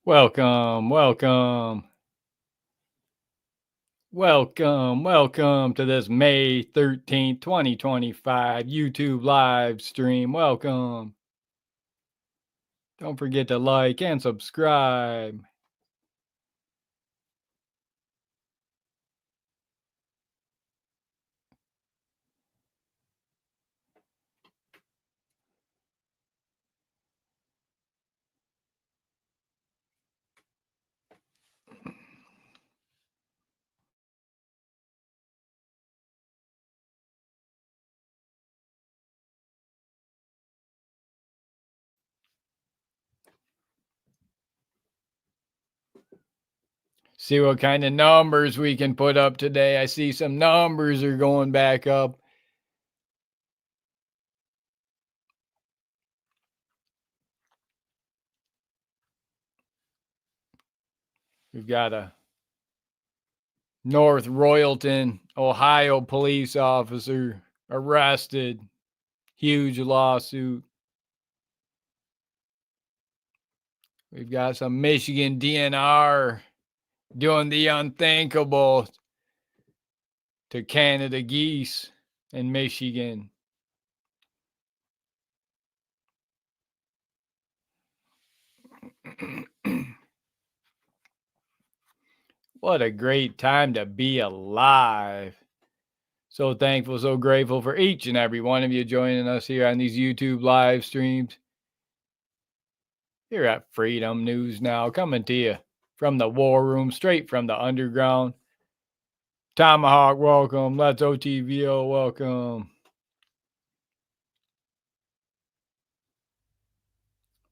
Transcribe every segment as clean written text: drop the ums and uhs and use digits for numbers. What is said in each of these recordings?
Welcome, welcome, welcome to this May 13th, 2025 YouTube live stream. Welcome. Don't forget to like and subscribe. See what kind of numbers we can put up today. I see some numbers are going back up. We've got a North Royaltton, Ohio police officer arrested. Huge lawsuit. We've got some Michigan DNR doing the unthinkable to Canada geese in Michigan. What a great time to be alive. So thankful, so grateful for each and every one of you joining us here on these YouTube live streams. Here at Freedom News Now, coming to you from the war room, straight from the underground. Tomahawk, welcome. Let's OTVO, welcome.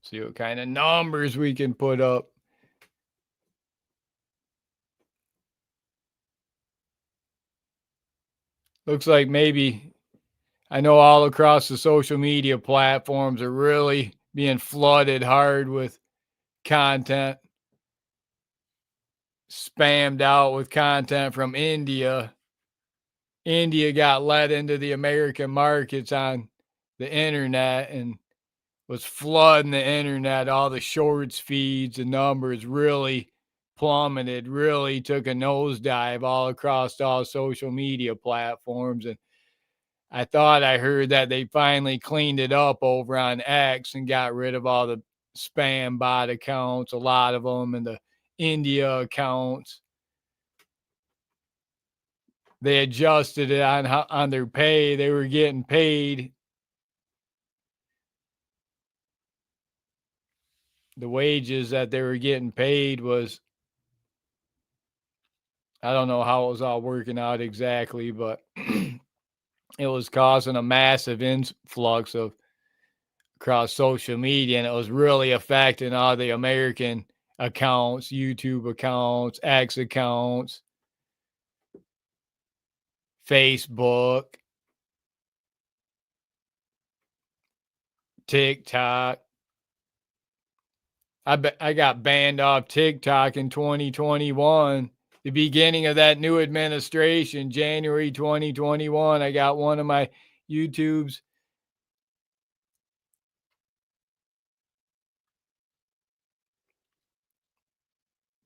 See what kind of numbers we can put up. Looks like maybe, I know all across the social media platforms are really being flooded hard with content, spammed out with content from India. India got let into the American markets on the internet and was flooding the internet. All the shorts feeds and numbers really plummeted, really took a nosedive all across all social media platforms. And I thought I heard that they finally cleaned it up over on X and got rid of all the spam bot accounts, a lot of them, and the India accounts. They adjusted it on their pay. They were getting paid. The wages that they were getting paid was, I don't know how it was all working out exactly, but it was causing a massive influx of across social media, and it was really affecting all the American accounts, YouTube accounts, X accounts, Facebook, TikTok. I got banned off TikTok in 2021. The beginning of that new administration, January 2021, I got one of my YouTubes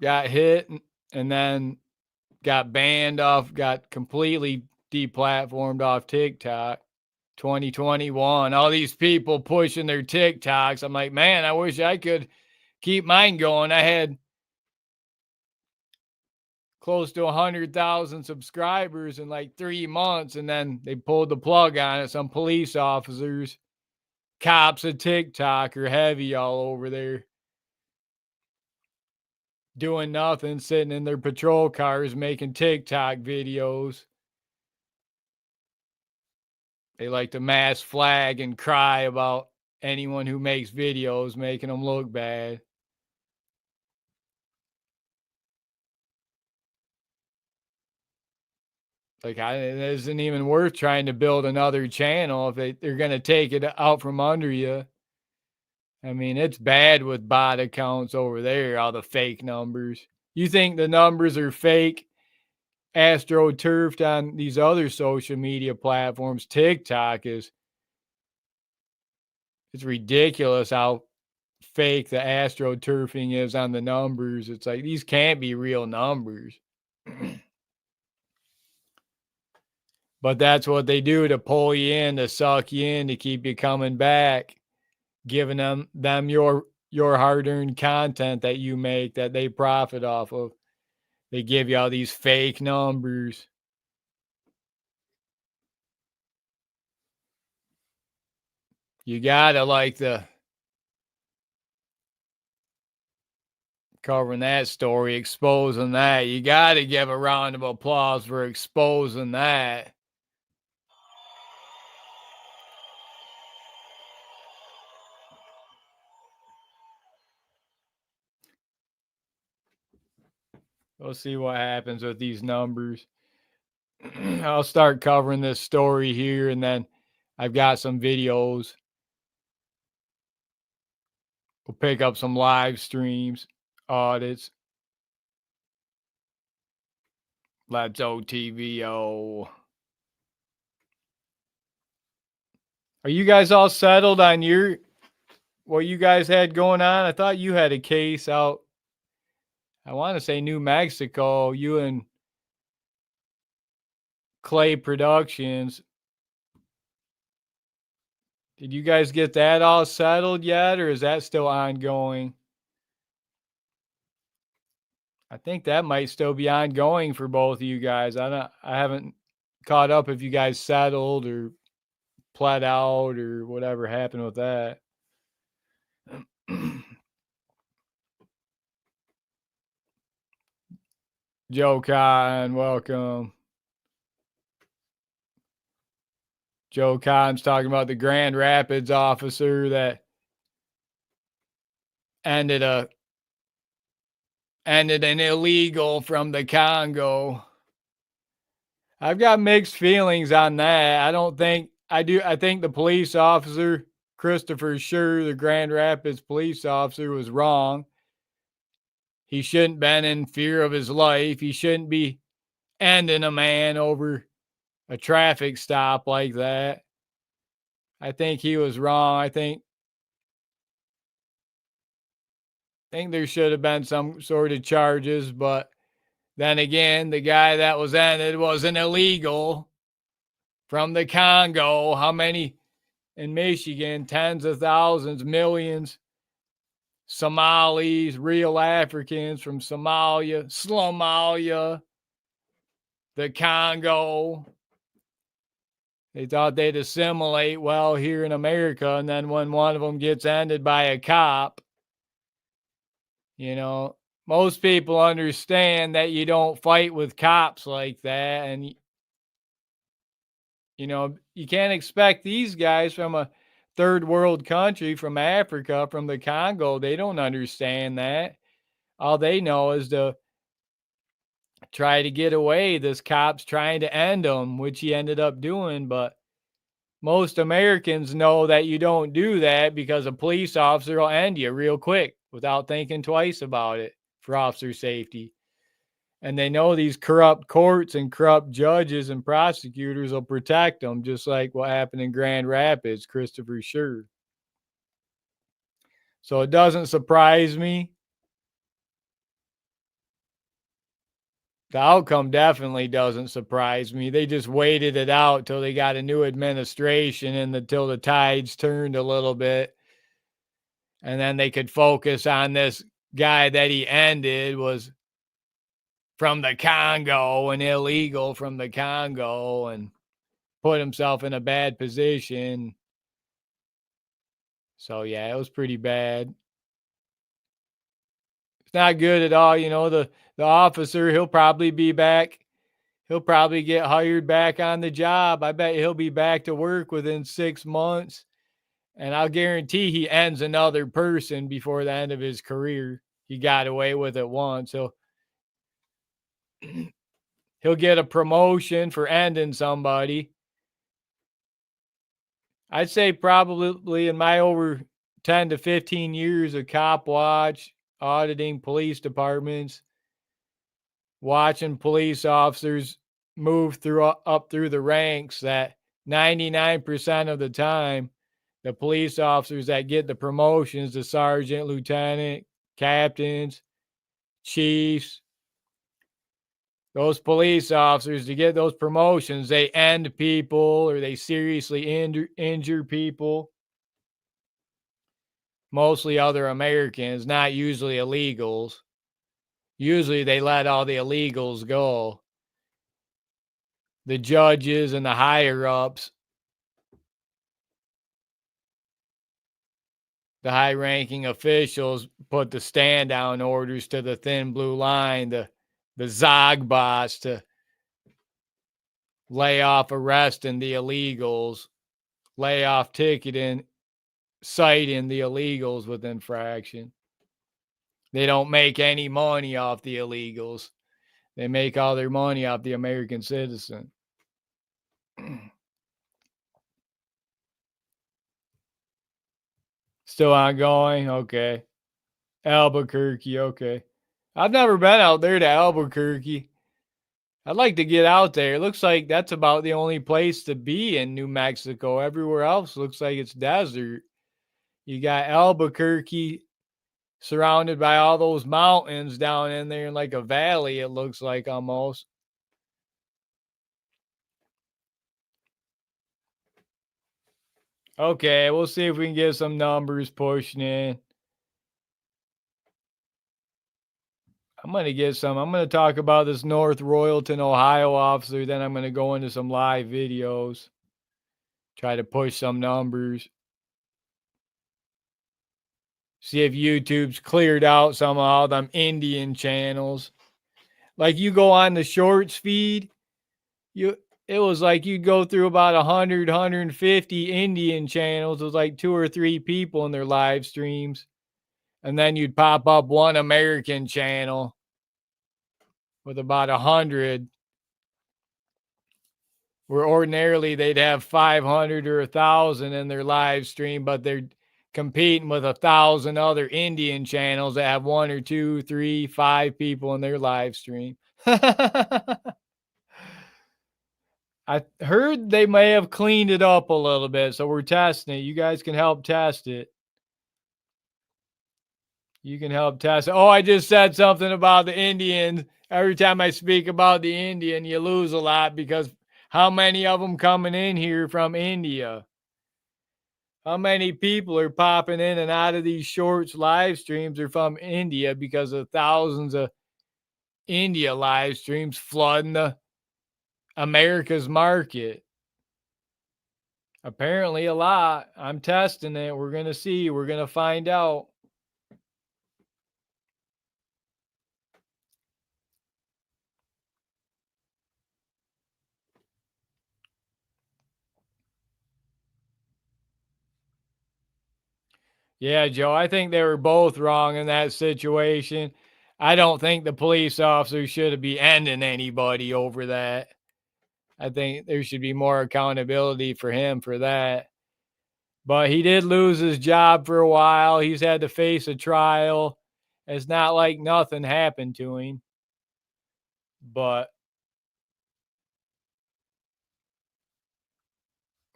got hit and then got banned off, got completely deplatformed off TikTok. 2021, all these people pushing their TikToks. I'm like, man, I wish I could keep mine going. I had close to 100,000 subscribers in like 3 months, and then they pulled the plug on it. Some police officers, cops at TikTok are heavy all over there, doing nothing, sitting in their patrol cars making TikTok videos. They like to mass flag and cry about anyone who makes videos, making them look bad. Like, it isn't even worth trying to build another channel if they're going to take it out from under you. I mean, it's bad with bot accounts over there, all the fake numbers. You think the numbers are fake, astroturfed on these other social media platforms. TikTok is, it's ridiculous how fake the astroturfing is on the numbers. It's like these can't be real numbers. But that's what they do to pull you in, to suck you in, to keep you coming back, giving them your hard-earned content that you make that they profit off of. They give you all these fake numbers. You gotta like the covering that story, exposing that. You gotta give a round of applause for exposing that. We'll see what happens with these numbers. I'll start covering this story here, and then I've got some videos. We'll pick up some live streams, audits. Let's OTVO. Are you guys all settled on what you guys had going on? I thought you had a case out, I want to say New Mexico, you and Clay Productions. Did you guys get that all settled yet, or is that still ongoing? I think that might still be ongoing for both of you guys. I haven't caught up if you guys settled or pled out or whatever happened with that. Joe Cotton, welcome. Joe Cotton's talking about the Grand Rapids officer that ended an illegal from the Congo. I've got mixed feelings on that. I think the police officer, Christopher Schur, the Grand Rapids police officer, was wrong. He shouldn't been in fear of his life. He shouldn't be ending a man over a traffic stop like that. I think he was wrong. I think there should have been some sort of charges, but then again, the guy that was ended was an illegal from the Congo. How many in Michigan? Tens of thousands, millions. Somalis, real Africans from Somalia, Slomalia, the Congo. They thought they'd assimilate well here in America, and then when one of them gets ended by a cop, most people understand that you don't fight with cops like that, and you can't expect these guys from a third world country, from Africa, from the Congo. They don't understand that. All they know is to try to get away. This cop's trying to end them, which he ended up doing. But most Americans know that you don't do that because a police officer will end you real quick without thinking twice about it for officer safety. And they know these corrupt courts and corrupt judges and prosecutors will protect them, just like what happened in Grand Rapids, Christopher Schur. So it doesn't surprise me. The outcome definitely doesn't surprise me. They just waited it out till they got a new administration and until the tides turned a little bit. And then they could focus on this guy that he ended was from the Congo, an illegal from the Congo, and put himself in a bad position. So, yeah, it was pretty bad. It's not good at all. The officer, he'll probably be back. He'll probably get hired back on the job. I bet he'll be back to work within 6 months. And I'll guarantee he ends another person before the end of his career. He got away with it once. He'll get a promotion for ending somebody. I'd say probably in my over 10 to 15 years of cop watch, auditing police departments, watching police officers move up through the ranks, that 99% of the time The police officers that get the promotions, the sergeant, lieutenant, captains, chiefs, those police officers, to get those promotions, they end people or they seriously injure people. Mostly other Americans, not usually illegals. Usually they let all the illegals go. The judges and the higher ups, the high ranking officials put the stand down orders to the thin blue line, the Zog boss, to lay off arresting the illegals, lay off ticketing, citing the illegals with infraction. They don't make any money off the illegals. They make all their money off the American citizen. Still ongoing? Okay. Albuquerque, okay. I've never been out there to Albuquerque. I'd like to get out there. It looks like that's about the only place to be in New Mexico. Everywhere else looks like it's desert. You got Albuquerque surrounded by all those mountains down in there in like a valley, it looks like almost. Okay, we'll see if we can get some numbers pushing in. I'm going to talk about this North Royalton, Ohio officer. Then I'm going to go into some live videos. Try to push some numbers. See if YouTube's cleared out some of all them Indian channels. Like you go on the shorts feed, it was like you'd go through about 100, 150 Indian channels. It was like 2 or 3 people in their live streams. And then you'd pop up one American channel with about 100, where ordinarily they'd have 500 or 1,000 in their live stream, but they're competing with 1,000 other Indian channels that have 1 or 2, 3, 5 people in their live stream. I heard they may have cleaned it up a little bit, so we're testing it. You guys can help test it. You can help test it. Oh, I just said something about the Indians. Every time I speak about the Indian, you lose a lot because how many of them coming in here from India? How many people are popping in and out of these shorts live streams are from India because of thousands of India live streams flooding the America's market? Apparently a lot. I'm testing it. We're going to see. We're going to find out. Yeah, Joe, I think they were both wrong in that situation. I don't think the police officer should be ending anybody over that. I think there should be more accountability for him for that. But he did lose his job for a while. He's had to face a trial. It's not like nothing happened to him. But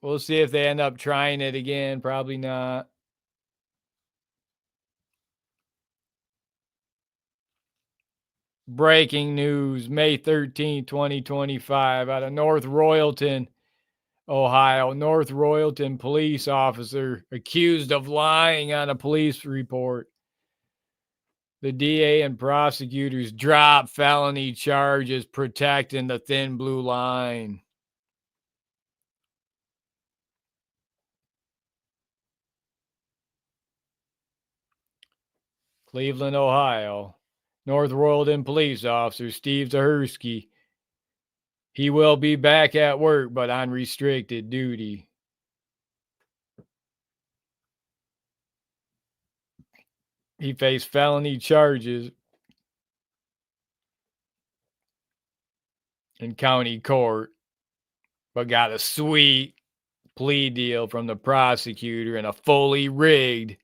we'll see if they end up trying it again. Probably not. Breaking news, May 13th, 2025, out of North Royalton, Ohio. North Royalton police officer accused of lying on a police report. The DA and prosecutors drop felony charges protecting the thin blue line. Cleveland, Ohio. North Royalton police officer Steve Zahersky. He will be back at work, but on restricted duty. He faced felony charges in county court, but got a sweet plea deal from the prosecutor and a fully rigged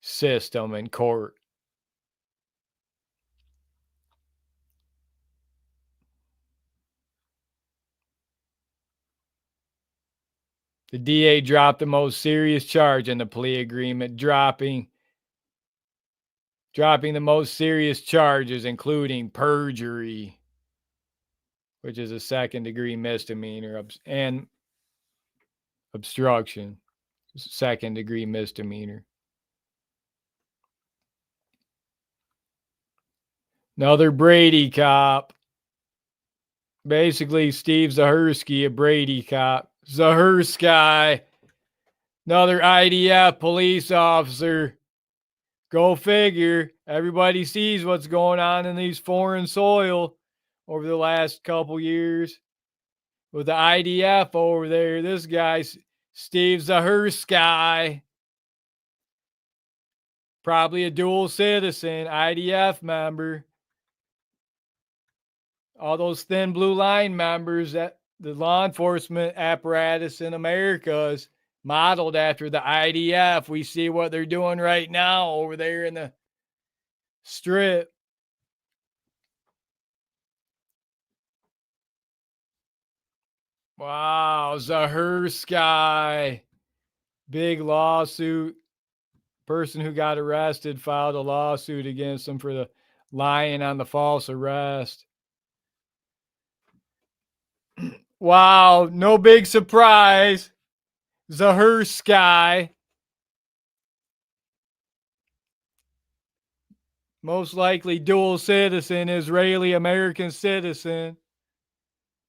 system in court. The DA dropped the most serious charge in the plea agreement, dropping the most serious charges, including perjury, which is a second-degree misdemeanor, and obstruction, second-degree misdemeanor. Another Brady cop. Basically, Steve Zahersky, a Brady cop. Zahersky, another IDF police officer. Go figure. Everybody sees what's going on in these foreign soil over the last couple years. With the IDF over there, this guy, Steve Zahersky, probably a dual citizen, IDF member. All those thin blue line members, that the law enforcement apparatus in America is modeled after the IDF. We see what they're doing right now over there in the strip. Wow, Zahersky. Big lawsuit. Person who got arrested filed a lawsuit against him for the lying on the false arrest. Wow, no big surprise. Zahersky. Most likely dual citizen, Israeli American citizen.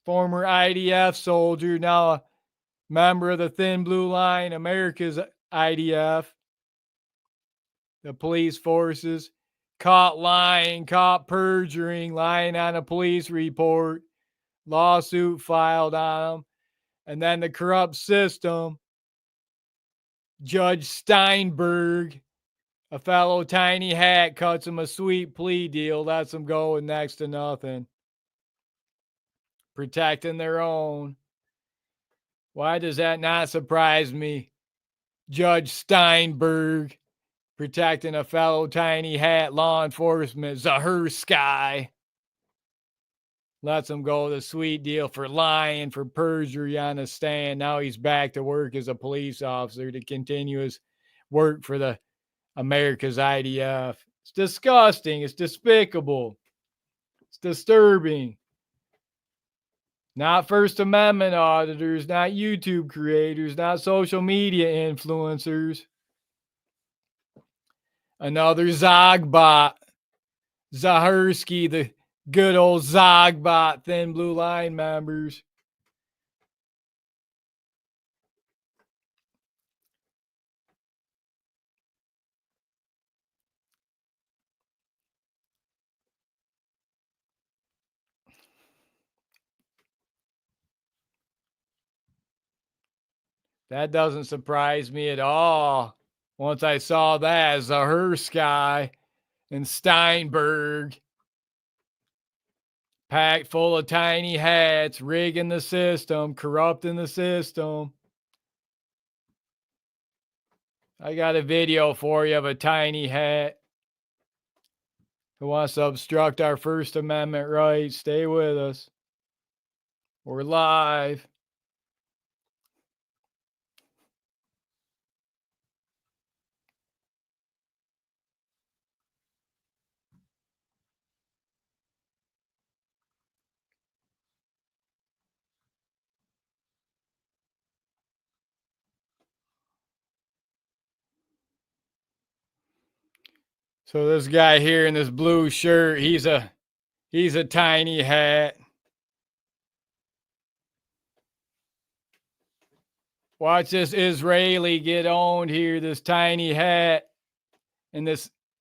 Former IDF soldier, now a member of the Thin Blue Line, America's IDF. The police forces. Caught lying, caught perjuring, lying on a police report. Lawsuit filed on him. And then the corrupt system. Judge Steinberg, a fellow tiny hat, cuts him a sweet plea deal, lets him go with next to nothing. Protecting their own. Why does that not surprise me? Judge Steinberg protecting a fellow tiny hat law enforcement, Zahersky. Lets him go with a sweet deal for lying, for perjury on the stand. Now he's back to work as a police officer to continue his work for the America's IDF. It's disgusting. It's despicable. It's disturbing. Not First Amendment auditors, not YouTube creators, not social media influencers. Another Zogbot. Zahersky, the good old Zogbot, Thin Blue Line members. That doesn't surprise me at all. Once I saw that, Zahersky and Steinberg, packed full of tiny hats, rigging the system, corrupting the system. I got a video for you of a tiny hat who wants to obstruct our First Amendment rights. Stay with us. We're live. So this guy here in this blue shirt, he's a tiny hat. Watch this Israeli get owned here, this tiny hat. And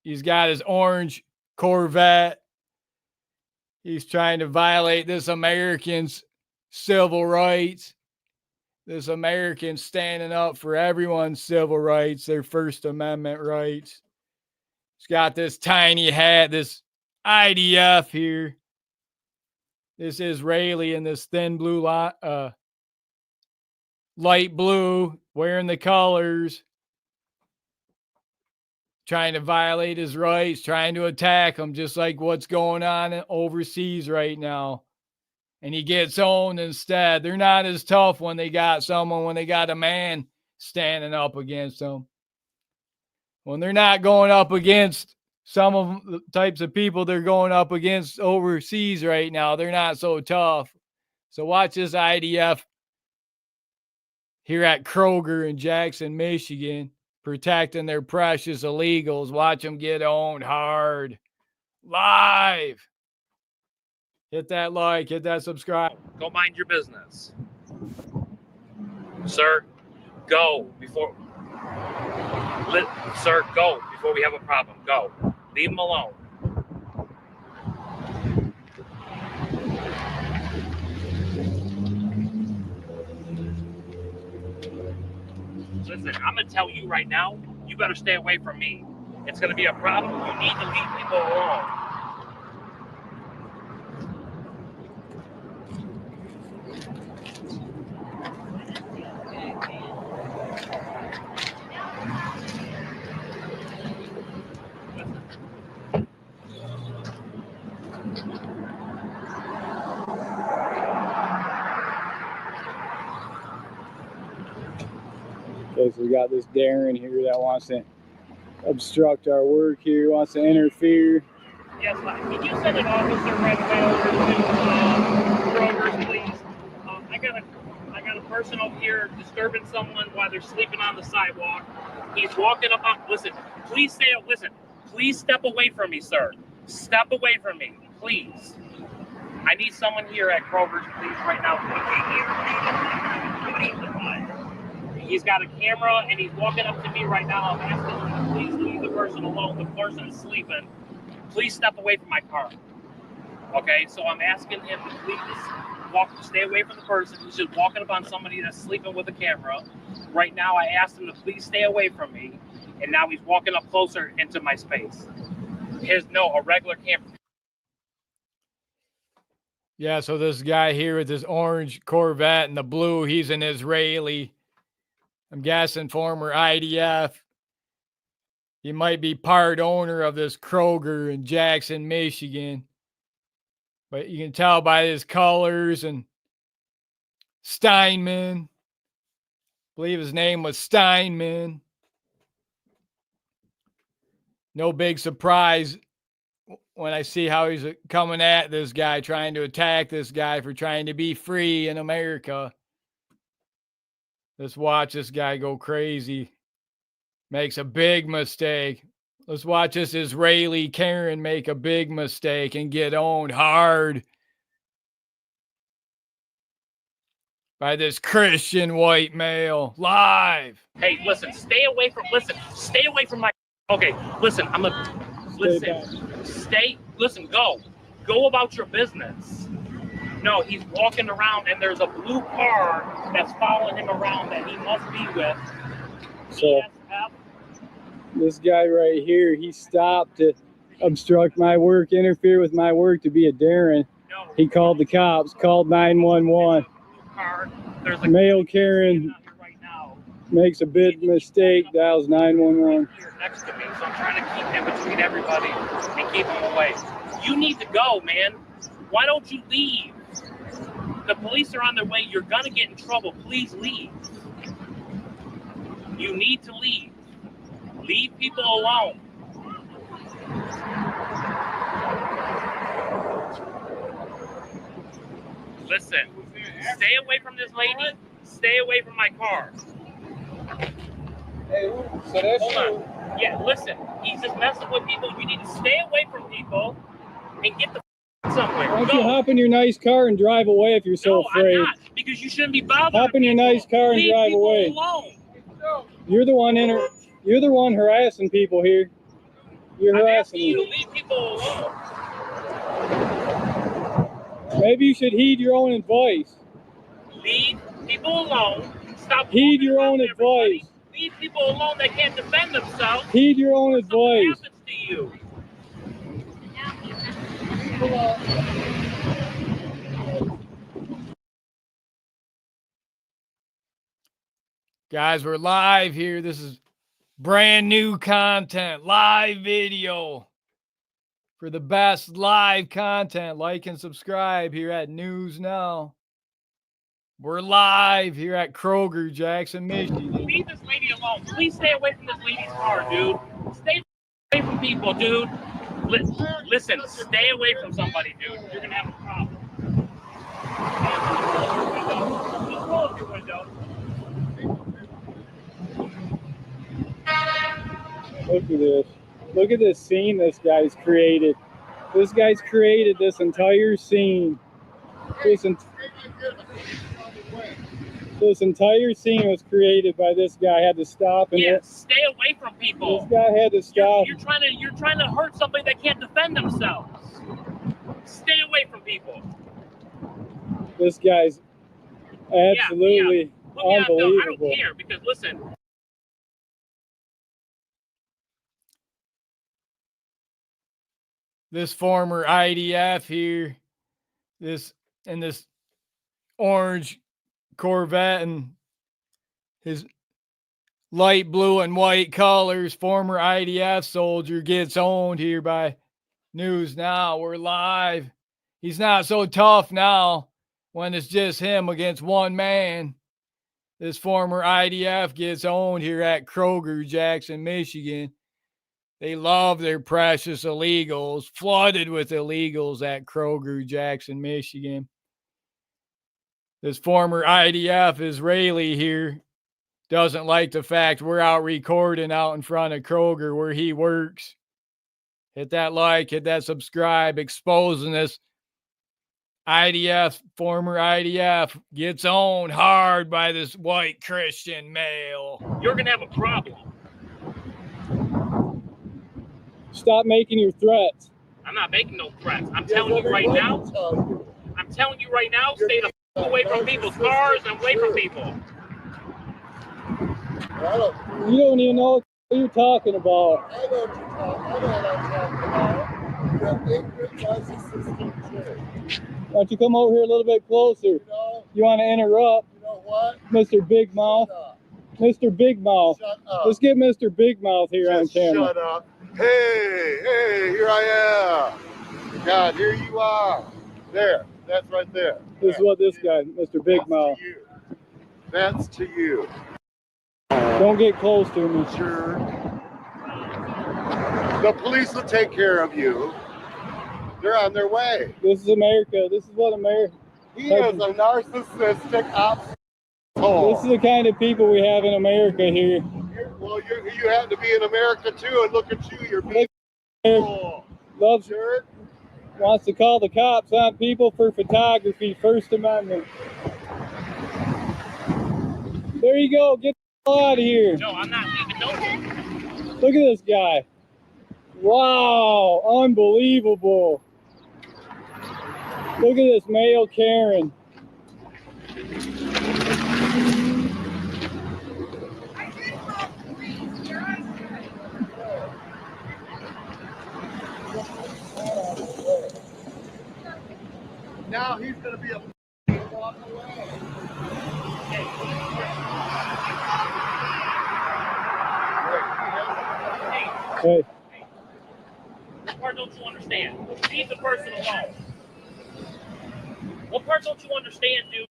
he's got his orange Corvette. He's trying to violate this American's civil rights. This American standing up for everyone's civil rights, their First Amendment rights. He's got this tiny hat, this IDF here. This Israeli in this thin blue, light blue, wearing the colors. Trying to violate his rights, trying to attack him, just like what's going on overseas right now. and he gets owned instead. They're not as tough when they got a man standing up against them. When they're not going up against some of the types of people they're going up against overseas right now, they're not so tough. So watch this IDF here at Kroger in Jackson, Michigan, protecting their precious illegals. Watch them get owned hard. Live. Hit that like, hit that subscribe. Go mind your business. Sir, go before... Sir, go before we have a problem. Go. Leave him alone. Listen, I'm going to tell you right now, you better stay away from me. It's going to be a problem. You need to leave people alone. Okay, so we got this Darren here that wants to obstruct our work here, wants to interfere. Yes, can you send an officer right away over to Kroger's, please? I got a person over here disturbing someone while they're sleeping on the sidewalk. He's walking up on... Listen, please step away from me, sir. Step away from me, please. I need someone here at Kroger's, please, right now. He's got a camera and he's walking up to me right now. I'm asking him to please leave the person alone. The person is sleeping. Please step away from my car. Okay, so I'm asking him to please stay away from the person. He's just walking up on somebody that's sleeping with a camera. Right now, I asked him to please stay away from me, and now he's walking up closer into my space. A regular camera. Yeah, so this guy here with this orange Corvette and the blue, he's an Israeli. I'm guessing former IDF. He might be part owner of this Kroger in Jackson, Michigan. But you can tell by his colors and Steinman. I believe his name was Steinman. No big surprise when I see how he's coming at this guy, trying to attack this guy for trying to be free in America. Let's watch this guy go crazy. Makes a big mistake. Let's watch this Israeli Karen make a big mistake and get owned hard by this Christian white male. Live. Hey, listen, stay away from my... Okay, listen, go about your business. No, he's walking around and there's a blue car that's following him around that he must be with. So this guy right here, he stopped to obstruct my work, interfere with my work to be a Darren. No, he called the cops, called 911. There's a male Karen right now. Makes a big mistake, dials 911. Here next to me, so I'm trying to keep him between everybody and keep him away. You need to go, man. Why don't you leave? The police are on their way. You're gonna get in trouble. Please leave. You need to leave. Leave people alone. Listen, stay away from this lady. Stay away from my car. Hey, so that's Hold on. Yeah, listen. He's just messing with people. You need to stay away from people and get the somewhere. Why don't you hop in your nice car and drive away if you're so afraid? I'm not, because you shouldn't be bothered. Hop in your nice car and drive away. Alone. You're the one harassing people here. You're harassing you me. to leave people alone. Maybe you should heed your own advice. Leave people alone. Stop. Heed your own advice. Leave people alone that can't defend themselves. Heed your own advice. What happens to you? Guys, we're live here. This is brand new content, live video. For the best live content, like and subscribe here at News Now. We're live here at Kroger Jackson, Michigan. Leave this lady alone. Please stay away from this lady's car, dude. Stay away from people, dude. Listen, stay away from somebody, dude. You're gonna have a problem. Just close your window. Look at this. Look at this scene this guy's created. This guy's created this entire scene. This entire scene was created by this guy. Had to stop and stay away from people. This guy had to stop. You're trying to hurt somebody that can't defend themselves. Stay away from people. This guy's absolutely unbelievable. I don't care because listen. This former IDF here, this orange Corvette and his light blue and white colors, former IDF soldier gets owned here by News Now. We're live. He's not so tough now when it's just him against one man. This former IDF gets owned here at Kroger Jackson, Michigan. They love their precious illegals, flooded with illegals at Kroger Jackson, Michigan. This former IDF Israeli here doesn't like the fact we're out recording out in front of Kroger where he works. Hit that like, hit that subscribe, exposing this IDF, former IDF, gets owned hard by this white Christian male. You're going to have a problem. Stop making your threats. I'm not making no threats. I'm telling you right now. I'm telling you right now, stay the away from people's cars and away from people. You don't even know what you're talking about. I know what I'm talking about. You're ignorant narcissistic. Why don't you come over here a little bit closer? You want to interrupt? You know what? Mr. Big Mouth. Mr. Big Mouth. Shut up. Let's get Mr. Big Mouth here on camera. Shut up. Hey, here I am. God, here you are. There, that's right there. This is what this guy, Mr. Big Mouth. That's to you. Don't get close to me. Sure. The police will take care of you. They're on their way. This is America. This is what America. He is a narcissistic asshole. This is the kind of people we have in America here. Well, you have to be in America too, and look at you. You're being loves jerk. Wants to call the cops on people for photography. First Amendment. There you go. Get the hell out of here. No, I'm not leaving. No. Look at this guy. Wow, unbelievable. Look at this male Karen. Now he's going to be a walk away. Hey. What part don't you understand? Leave the person alone. What part don't you understand, dude?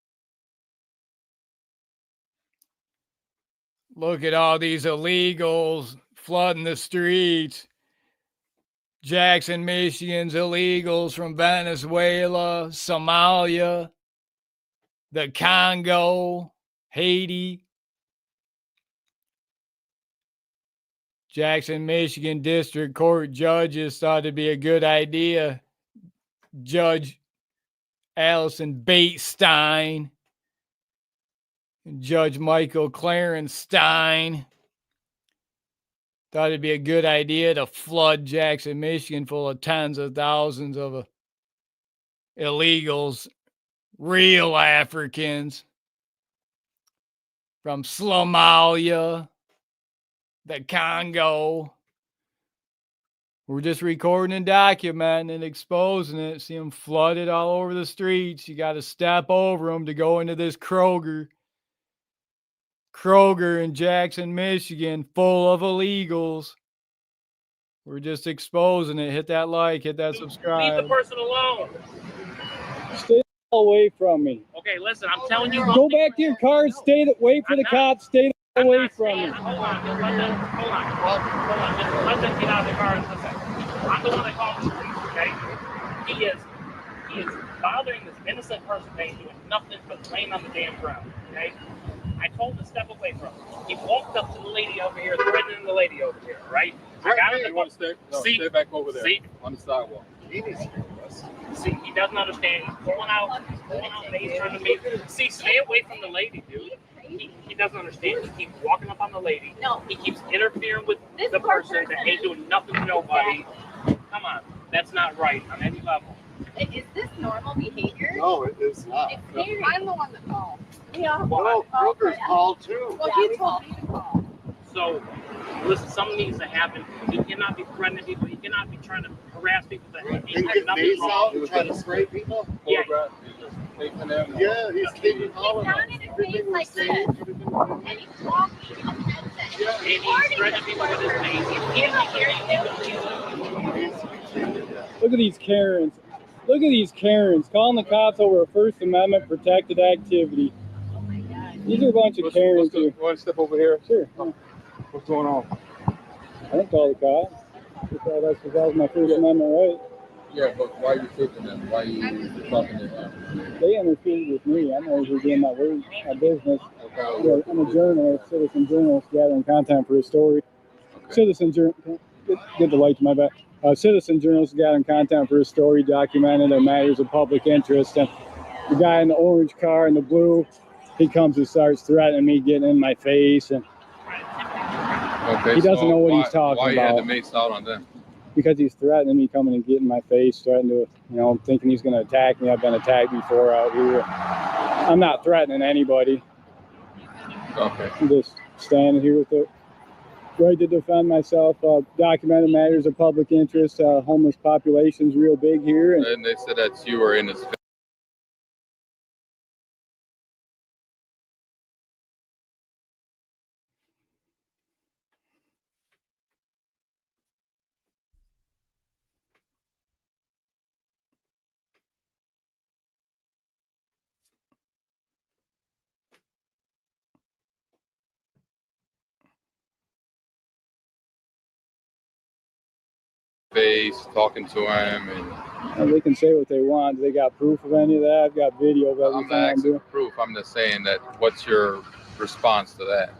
Look at all these illegals flooding the streets. Jackson, Michigan's illegals from Venezuela, Somalia, the Congo, Haiti. Jackson, Michigan District Court judges thought it'd be a good idea. Judge Allison Bates-Stein and Judge Michael Clarenstein thought it'd be a good idea to flood Jackson, Michigan full of tens of thousands of illegals, real Africans from Somalia, the Congo. We're just recording and documenting and exposing it. See them flooded all over the streets. You got to step over them to go into this Kroger in Jackson, Michigan, full of illegals. We're just exposing it. Hit that like, hit that Leave the subscribe. person alone. Stay away from me. Okay, listen, I'm telling you. Go back to your car. Wait for the cops. Stay away from me. Hold on. Just let them get out of the car and listen. I'm the one that called the police, okay? He is bothering this innocent person that ain't doing nothing but laying on the damn ground, okay? I told him to step away from him. He walked up to the lady over here, threatening the lady over here, right? I got him to stay back over there. See? On the sidewalk. See, he doesn't understand. He's pulling out and he's trying to make. See, stay away from the lady, dude. He doesn't understand. He keeps walking up on the lady. No. He keeps interfering with the person that ain't doing nothing to nobody. Come on. That's not right on any level. Is this normal behavior? No, it is not. It's scary. I'm the one that called. Yeah. Well, Kroger's called too. Well, he told me to call. So, listen, something needs to happen. You cannot be threatening people. You cannot be trying to harass people that And get mace out and try to spray people? Yeah. Yeah, he's taking all of He's us. not in his face like this. And he's talking in his headset. And he's threatening people with his face. Look at these Karens. Look at these Karens calling the cops over a First Amendment protected activity. Oh my God. These are a bunch of Karens here. You want to step over here? Sure. What's going on? I didn't call the cops. That's because that was my First Amendment right. Yeah, but why are you taking them? Why are you talking to them? They interfered with me. I'm over doing my work, my business. Yeah, I'm a journalist, citizen journalist, gathering content for a story. Okay. Citizen journalist. Get the light to my back. Citizen journalist gathering content for a story, documented in matters of public interest. And the guy in the orange car and the blue, he comes and starts threatening me, getting in my face, and Okay, he doesn't know what he's talking why about. Why you had to mace out on them? Because he's threatening me, coming and getting in my face, threatening to, I'm thinking he's going to attack me. I've been attacked before out here. I'm not threatening anybody. Okay. I'm just standing here with the right to defend myself. Documented matters of public interest. Homeless population's real big here. And they said that you were in his face, talking to him, and they can say what they want. They got proof of any of that? I've got video of I'm everything not I'm asking doing. for proof. I'm just saying that. What's your response to that?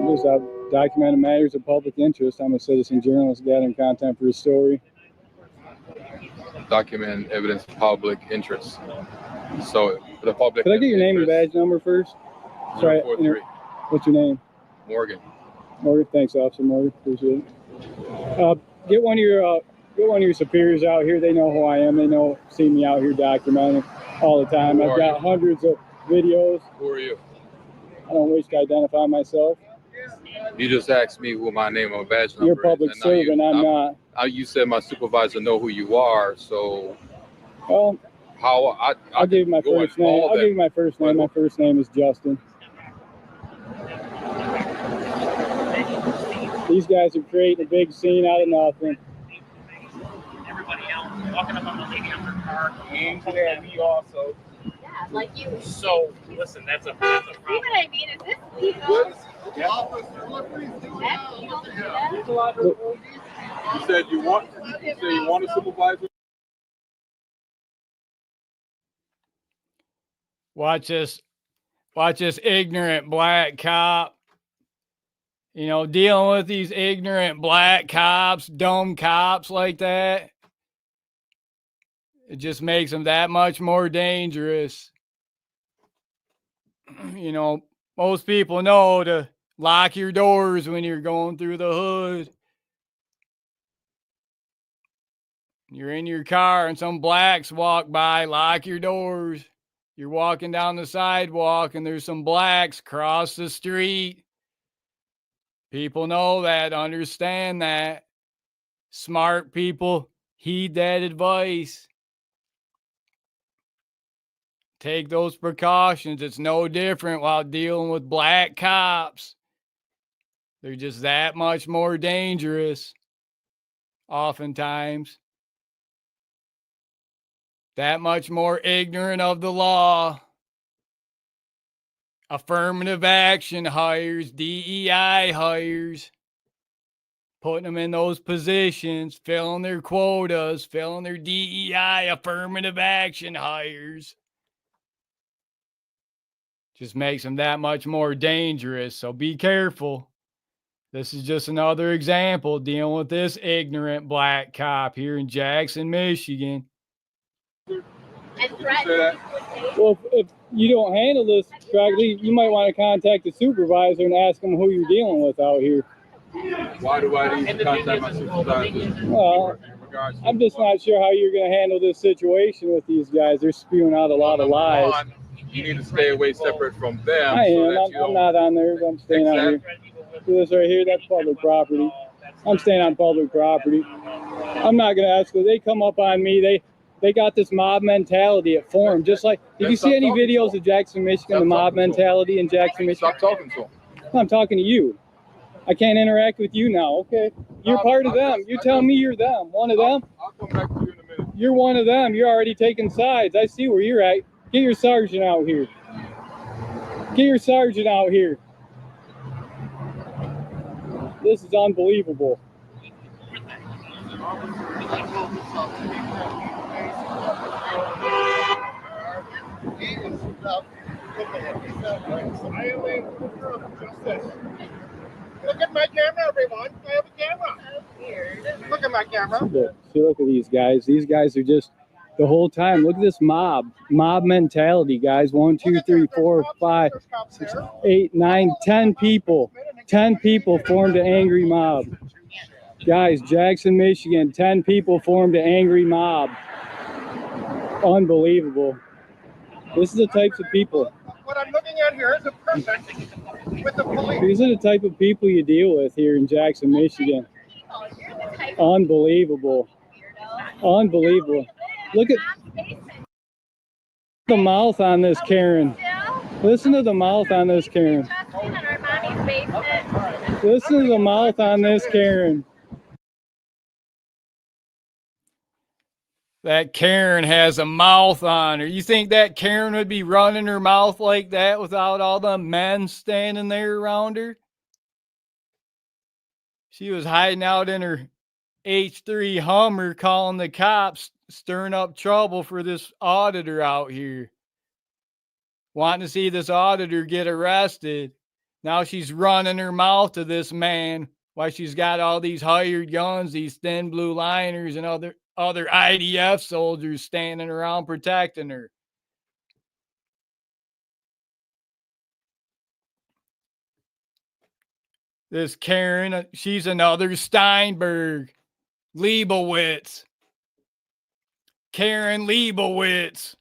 Just documented matters of public interest. I'm a citizen journalist gathering content for a story. Document evidence of public interest. So the public. Could I get your name and badge number first? Sorry, 043. What's your name? Morgan. Morgan. Thanks, Officer Morgan. Appreciate it. Get one of your superiors out here. They know who I am. They see me out here documenting all the time. I've got hundreds of videos. Who are you? I don't wish to identify myself. You just asked me who my name and badge number You're a public is. And now servant. I'm not. You said my supervisor know who you are, so Well, how I'll give you my first name. I'll give you my first name. My first name is Justin. These guys are creating a big scene out of nothing. Everybody else walking up on the lady on her car. me also. Yeah, like you. So, listen, that's a problem. See what I mean? Is this legal? You said you want a supervisor? Watch this ignorant black cop. Dealing with these ignorant black cops, dumb cops like that. It just makes them that much more dangerous. Most people know to lock your doors when you're going through the hood. You're in your car and some blacks walk by, lock your doors. You're walking down the sidewalk and there's some blacks across the street. People know that, understand that. Smart people heed that advice. Take those precautions. It's no different while dealing with black cops. They're just that much more dangerous, oftentimes. That much more ignorant of the law. Affirmative action hires, DEI hires, putting them in those positions, filling their quotas, filling their DEI affirmative action hires. Just makes them that much more dangerous. So be careful. This is just another example dealing with this ignorant black cop here in Jackson, Michigan. Well, if you don't handle this correctly, you might want to contact the supervisor and ask them who you're dealing with out here. Why do I need to contact my supervisor? Well, I'm just not sure how you're going to handle this situation with these guys. They're spewing out a lot of lies. You need to stay away separate from them. I am. I'm not on there. I'm staying out here. See this right here? That's public property. I'm staying on public property. I'm not going to escalate. They come up on me. They got this mob mentality at form. Just like, did you see any videos of Jackson, Michigan, the mob mentality in Jackson, Michigan? Stop talking to them. I'm talking to you. I can't interact with you now, okay? You're part of them. You're telling me you're them. One of them? I'll come back to you in a minute. You're one of them. You're already taking sides. I see where you're at. Get your sergeant out here. Get your sergeant out here. This is unbelievable. Look at my camera, everyone. I have a camera. Look at my camera. See, look at these guys. These guys are just the whole time. Look at this mob mentality, guys. 1, 2, 3, 4, 5, 6, 8, 9, 10 people. 10 people formed an angry mob. Guys, Jackson, Michigan, 10 people formed an angry mob. Unbelievable. This is the types of people. What I'm looking at here is a person with the police. These are the type of people you deal with here in Jackson, Michigan. Unbelievable. Unbelievable. Look at the mouth on this Karen. Listen to the mouth on this Karen. Listen to the mouth on this Karen. That Karen has a mouth on her. You think that Karen would be running her mouth like that without all the men standing there around her? She was hiding out in her H3 Hummer calling the cops, stirring up trouble for this auditor out here. Wanting to see this auditor get arrested. Now she's running her mouth to this man while she's got all these hired guns, these thin blue liners and other IDF soldiers standing around protecting her. This Karen, she's another Steinberg. Leibowitz. Karen Leibowitz.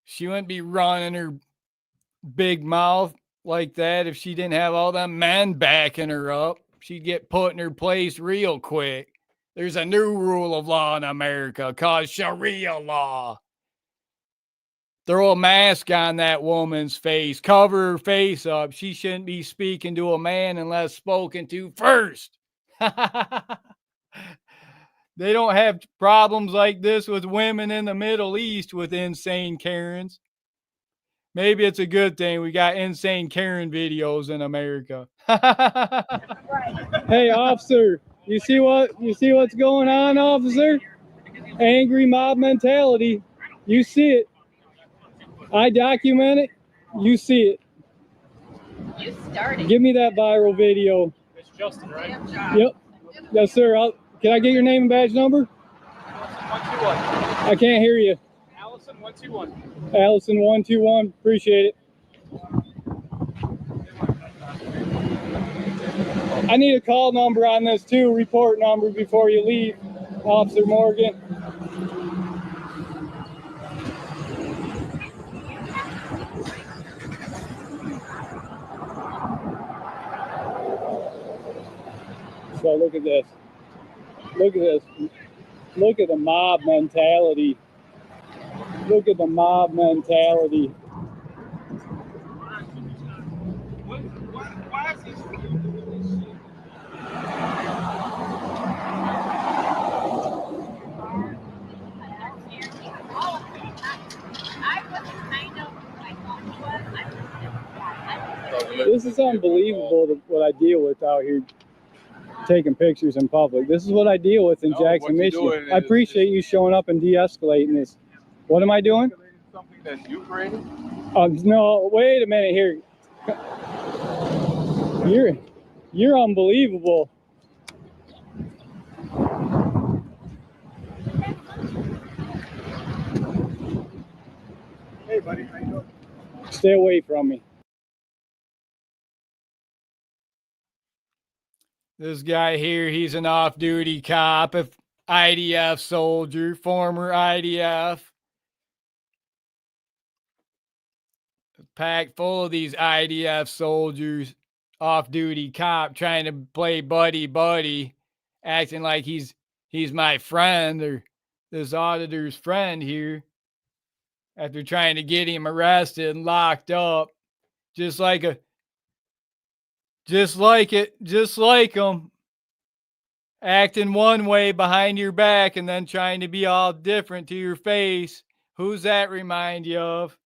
She wouldn't be running her big mouth like that if she didn't have all them men backing her up. She'd get put in her place real quick. There's a new rule of law in America called Sharia law. Throw a mask on that woman's face. Cover her face up. She shouldn't be speaking to a man unless spoken to first. They don't have problems like this with women in the Middle East with insane Karens. Maybe it's a good thing we got insane Karen videos in America. Hey, officer, you see what's going on, officer? Angry mob mentality. You see it. I document it. You see it. You started. Give me that viral video. It's Justin, right? Yep. Yes, sir. Can I get your name and badge number? Allison 121. I can't hear you. Allison 121. Allison 121. Appreciate it. I need a call number on this too, report number before you leave, Officer Morgan. So look at this. Look at this. Look at the mob mentality. Look at the mob mentality. This is unbelievable what I deal with out here taking pictures in public. This is what I deal with in Jackson, Michigan. I appreciate you showing up and de-escalating this. What am I doing? Something that you created? No, wait a minute here. You're unbelievable. Hey, buddy, how you doing? Stay away from me. This guy here, he's an off-duty cop, a IDF soldier, former IDF. Packed full of these IDF soldiers, off-duty cop trying to play buddy, acting like he's my friend or this auditor's friend here. After trying to get him arrested and locked up, just like him, acting one way behind your back and then trying to be all different to your face. Who's that remind you of?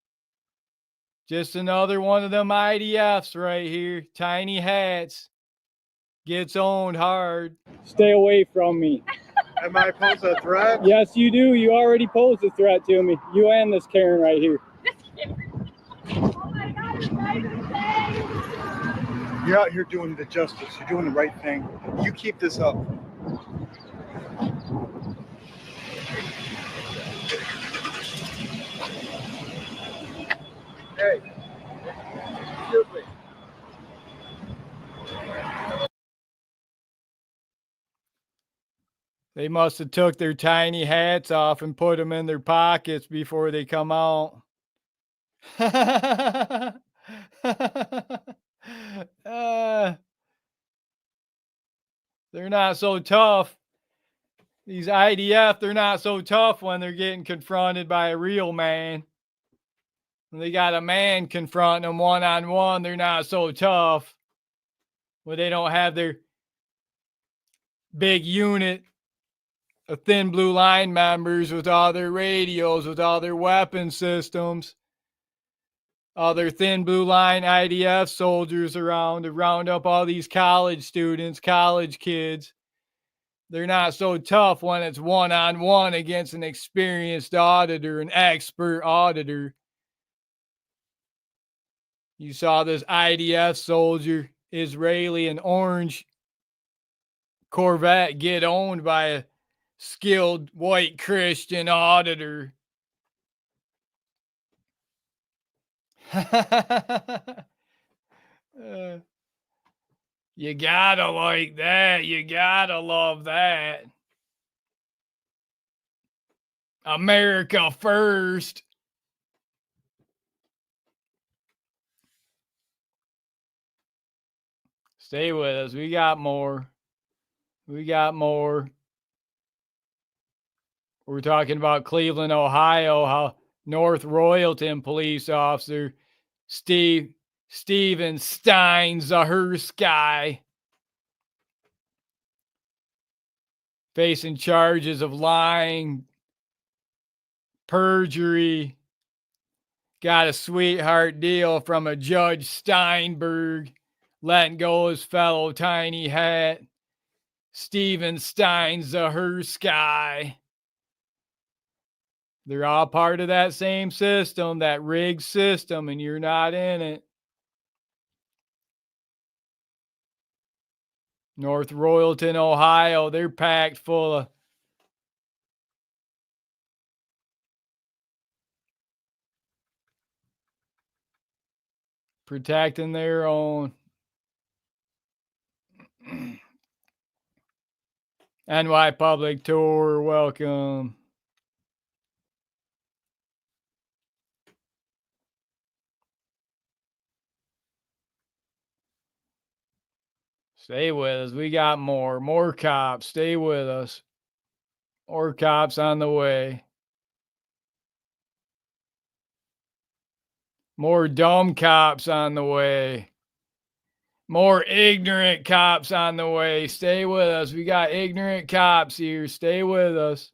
Just another one of them IDFs right here. Tiny hats. Gets owned hard. Stay away from me. Am I posed a threat? Yes, you do. You already posed a threat to me. You and this Karen right here. Oh my God, you guys are insane. You're out here doing the justice. You're doing the right thing. You keep this up. Hey, excuse me. They must have took their tiny hats off and put them in their pockets before they come out. They're not so tough. These IDF, they're not so tough when they're getting confronted by a real man. When they got a man confronting them one-on-one, they're not so tough. When they don't have their big unit of thin blue line members with all their radios, with all their weapon systems, all their thin blue line IDF soldiers around to round up all these college students, college kids. They're not so tough when it's one-on-one against an experienced auditor, an expert auditor. You saw this IDF soldier, Israeli, an orange Corvette get owned by a skilled white Christian auditor. You gotta like that. You gotta love that. America first. Stay with us. We got more. We got more. We're talking about Cleveland, Ohio, how North Royalton police officer Steven Stein Zahursky facing charges of lying, perjury, got a sweetheart deal from a Judge Steinberg, letting go his fellow tiny hat, Steven Stein Zahursky. They're all part of that same system, that rigged system, and you're not in it. North Royalton, Ohio, they're packed full of protecting their own. NY Public Tour, welcome. Stay with us. We got more cops. Stay with us. More cops on the way. More dumb cops on the way. More ignorant cops on the way. Stay with us. We got ignorant cops here. Stay with us.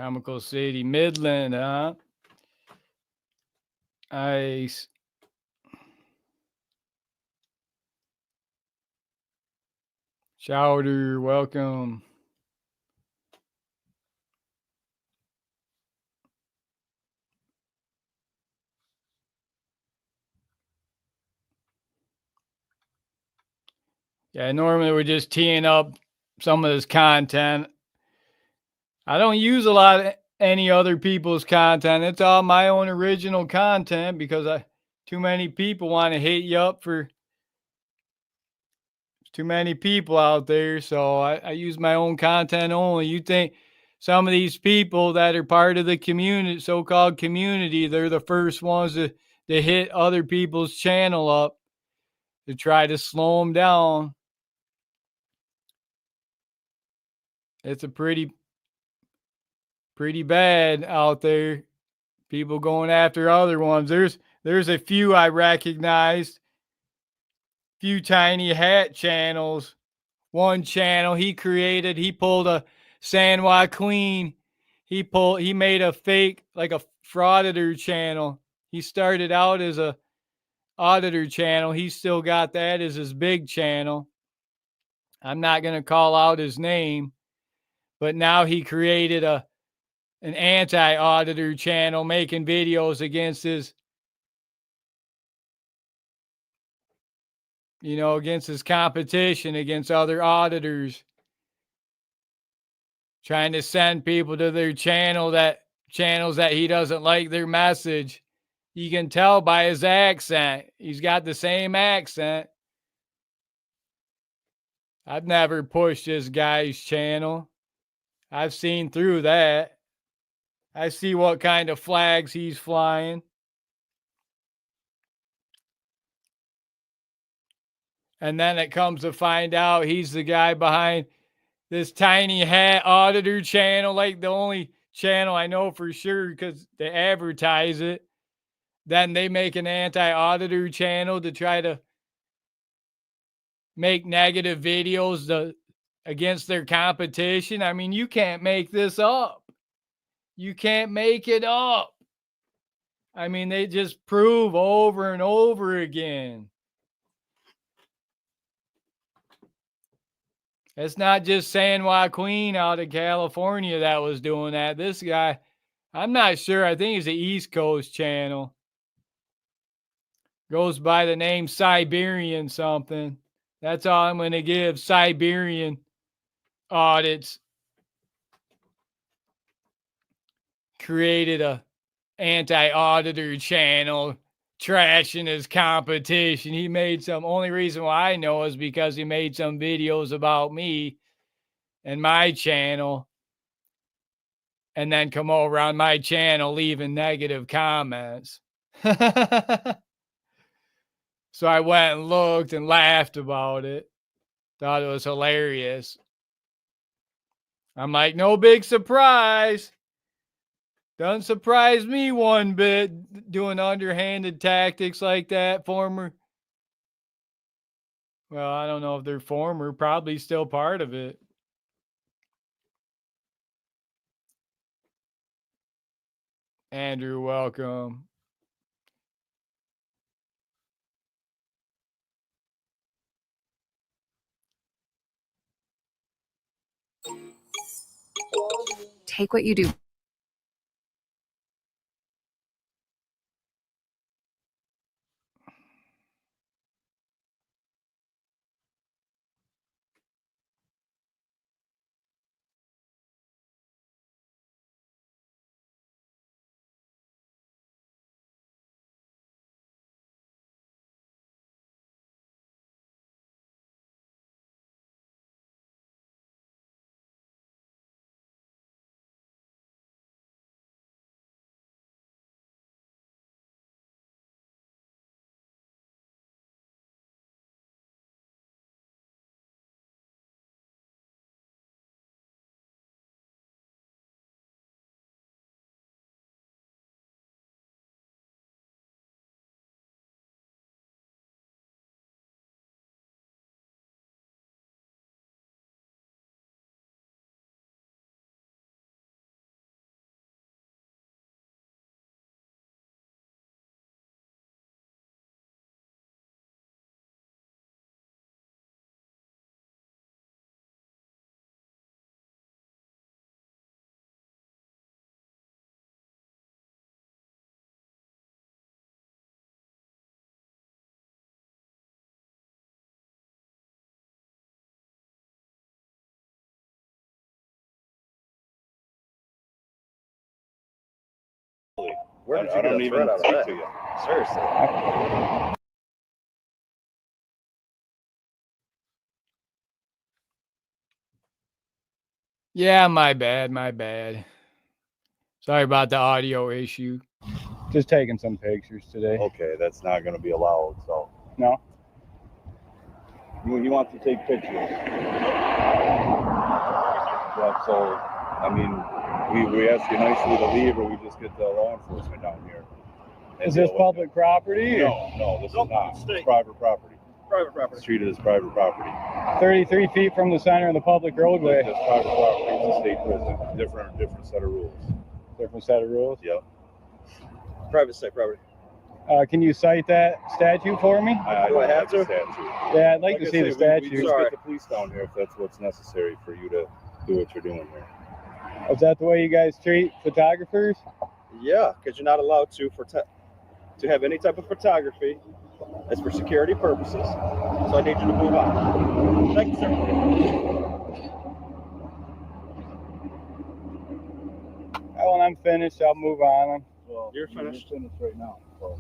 Comical City, Midland, huh? Nice. Chowder, welcome. Yeah, normally we're just teeing up some of this content. I don't use a lot of any other people's content. It's all my own original content because too many people want to hit you up for too many people out there. So I use my own content only. You think some of these people that are part of the community, so-called community, they're the first ones to hit other people's channel up to try to slow them down. It's a pretty bad out there. People going after other ones. There's a few I recognized. Few tiny hat channels. One channel he pulled a San Joaquin. He made a fake, like a frauditor channel. He started out as a auditor channel. He still got that as his big channel. I'm not going to call out his name, but now he created an anti-auditor channel making videos against his, against his competition, against other auditors, trying to send people to their channels that he doesn't like their message. You can tell by his accent. He's got the same accent. I've never pushed this guy's channel. I've seen through that. I see what kind of flags he's flying. And then it comes to find out he's the guy behind this tiny hat auditor channel, like the only channel I know for sure because they advertise it. Then they make an anti-auditor channel to try to make negative videos against their competition. I mean, you can't make this up. You can't make it up. I mean, they just prove over and over again. It's not just San Joaquin out of California that was doing that. This guy, I'm not sure. I think he's the East Coast channel. Goes by the name Siberian something. That's all I'm going to give. Siberian audits. Created a anti-auditor channel trashing his competition. He made only reason why I know is because he made some videos about me and my channel and then come over on my channel leaving negative comments. So I went and looked and laughed about it. Thought it was hilarious. I'm like, no big surprise. Doesn't surprise me one bit doing underhanded tactics like that. Well, I don't know if they're former, probably still part of it. Andrew, welcome. Take what you do Where did you I get don't a even threat out of speak that? to you. Seriously. Yeah, my bad. Sorry about the audio issue. Just taking some pictures today. Okay, that's not going to be allowed. So No? you want to take pictures? Yeah. So I mean, we ask you nicely to leave, or we just get the law enforcement down here. Is this public property? No, this is not. It's private property. Private property. It's treated as private property. 33 feet from the center of the public roadway. It's private property. It's a state prison. Different set of rules. Different set of rules. Yep. Private state property. Can you cite that statute for me? Do I have to? Yeah, I'd like to I see the said, statute. We just get the police down here if that's what's necessary for you to do what you're doing here. Is that the way you guys treat photographers? Yeah, because you're not allowed to have any type of photography. That's for security purposes. So I need you to move on. Thank you, sir. When I'm finished, I'll move on. Well, You're finished. Finished right now. So.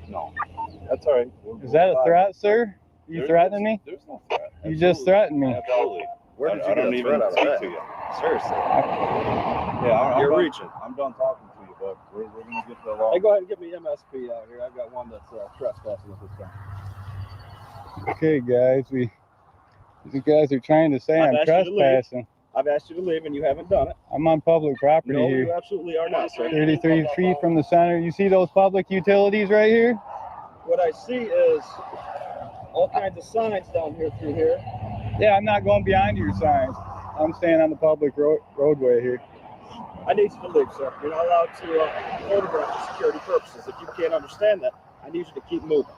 No, that's all right. Is that a threat, sir? You threatening me? There's no threat. You just threatened me. Absolutely. Where did you I get don't a even threat out of speak that? to you. Seriously. Yeah, You're reaching. I'm done talking to you, but we're gonna get the law. Hey, go ahead and give me MSP out here. I've got one that's trespassing at this time. Okay, guys, you guys are trying to say I'm I've asked you to leave. trespassing. I've asked you to leave and you haven't done it. I'm on public property No, here. you absolutely are not, sir. 33 feet from the center. You see those public utilities right here? What I see is all kinds of signs down here through here. Yeah, I'm not going behind your signs. I'm staying on the public roadway here. I need you to leave, sir. You're not allowed to photograph for security purposes. If you can't understand that, I need you to keep moving.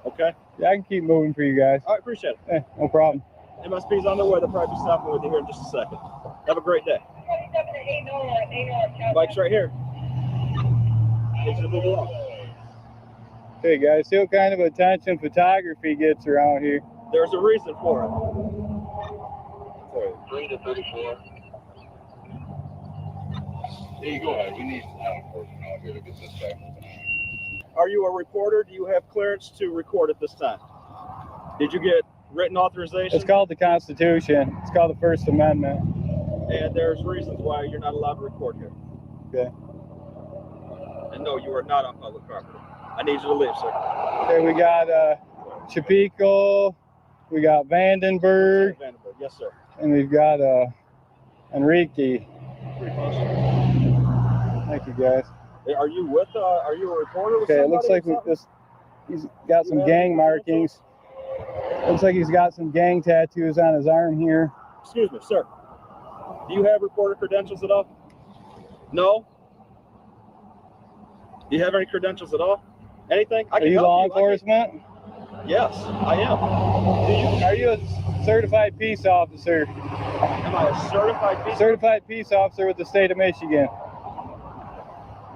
Okay? Yeah, I can keep moving for you guys. All right, appreciate it. No problem. MSP's on their way. They'll probably be stopping with you here in just a second. Have a great day. Bike's right here. Need you to move along. Okay, guys, see what kind of attention photography gets around here. There's a reason for it. Sorry, 3 to 34. There you go. We need law enforcement out here to get this back. Are you a reporter? Do you have clearance to record at this time? Did you get written authorization? It's called the Constitution. It's called the First Amendment. And there's reasons why you're not allowed to record here. Okay. And no, you are not on public property. I need you to leave, sir. Okay, we got Chapico, we got Vandenberg, Yes, sir. and we've got Enrique. Pretty close. Thank you, guys. Are you with? Are you a reporter? With Okay, it looks like he's got some gang markings. Looks like he's got some gang tattoos on his arm here. Excuse me, sir. Do you have reporter credentials at all? No. Do you have any credentials at all? Anything? Are you law enforcement? Yes, I am. Are you a certified peace officer? Am I a certified Certified peace officer with the state of Michigan.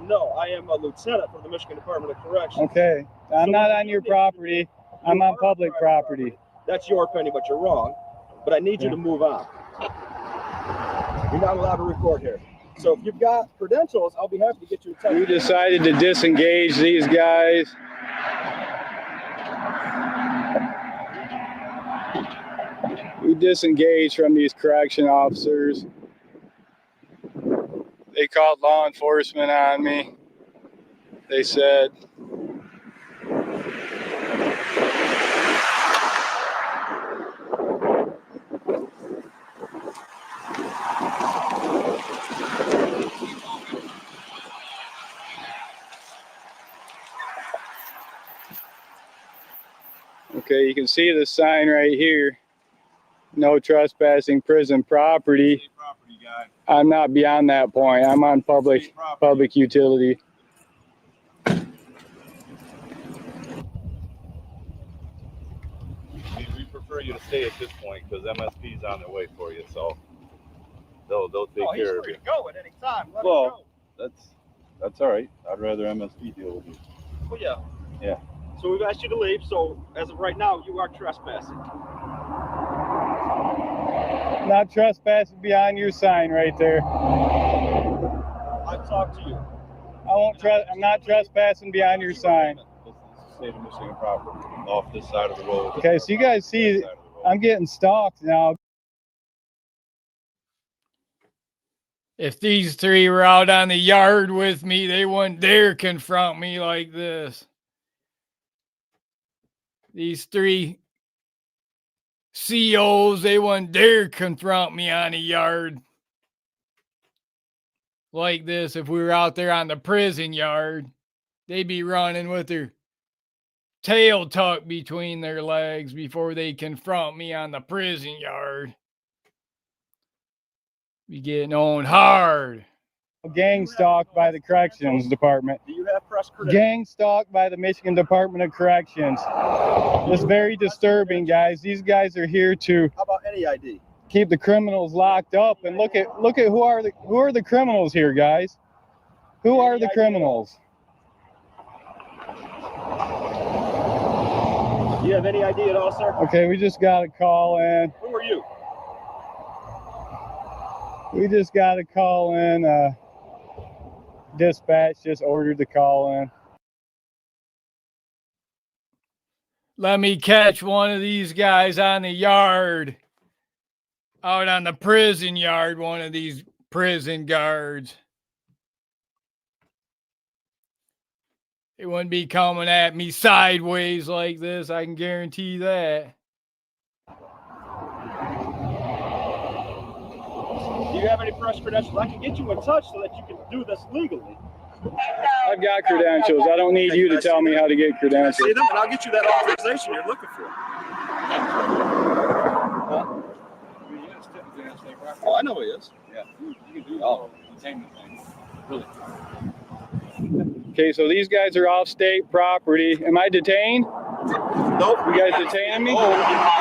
No, I am a lieutenant from the Michigan Department of Corrections. Okay, I'm not on your property. I'm on public property. That's your opinion, but you're wrong. But I need you to move on. You're not allowed to record here. So if you've got credentials, I'll be happy to get you a text. We decided to disengage these guys. We disengaged from these correction officers. They called law enforcement on me. They said, okay, you can see the sign right here. No trespassing prison property. I'm not beyond that point. I'm on public utility. We prefer you to stay at this point because MSP's on their way for you, so they'll take care of you. Go at any time. Let Well, that's all right. I'd rather MSP deal with you. Well, yeah. Yeah. So we've asked you to leave. So as of right now, you are trespassing. Not trespassing beyond your sign right there. I've talked to you. I'm not trespassing beyond your sign. This is the state of Michigan property, off this side of the road. Okay, so you guys see, I'm getting stalked now. If these three were out on the yard with me, they wouldn't dare confront me like this. These three COs, they wouldn't dare confront me on the yard like this. If we were out there on the prison yard, they'd be running with their tail tucked between their legs before they confront me on the prison yard. Be getting on hard. Gang stalked by the corrections department. Do you have press credentials? Gang stalked by the Michigan Department of Corrections. It's very disturbing, guys. These guys are here to How about any ID? keep the criminals locked up. And look at who are the criminals here, guys? Who are the criminals? Do you have any ID at all, sir? Okay, we just got a call in. Who are you? We just got a call in. Dispatch just ordered the call in. Let me catch one of these guys on the yard. Out on the prison yard, one of these prison guards. They wouldn't be coming at me sideways like this, I can guarantee that. Do you have any press credentials? I can get you in touch so that you can do this legally. I've got credentials. I don't need you to tell me how to get credentials. See them, and I'll get you that authorization you're looking for. Huh? Oh, I know he is. Yeah, you can do all containment things. Really. Okay, so these guys are off state property. Am I detained? Nope. You guys detaining me? Oh,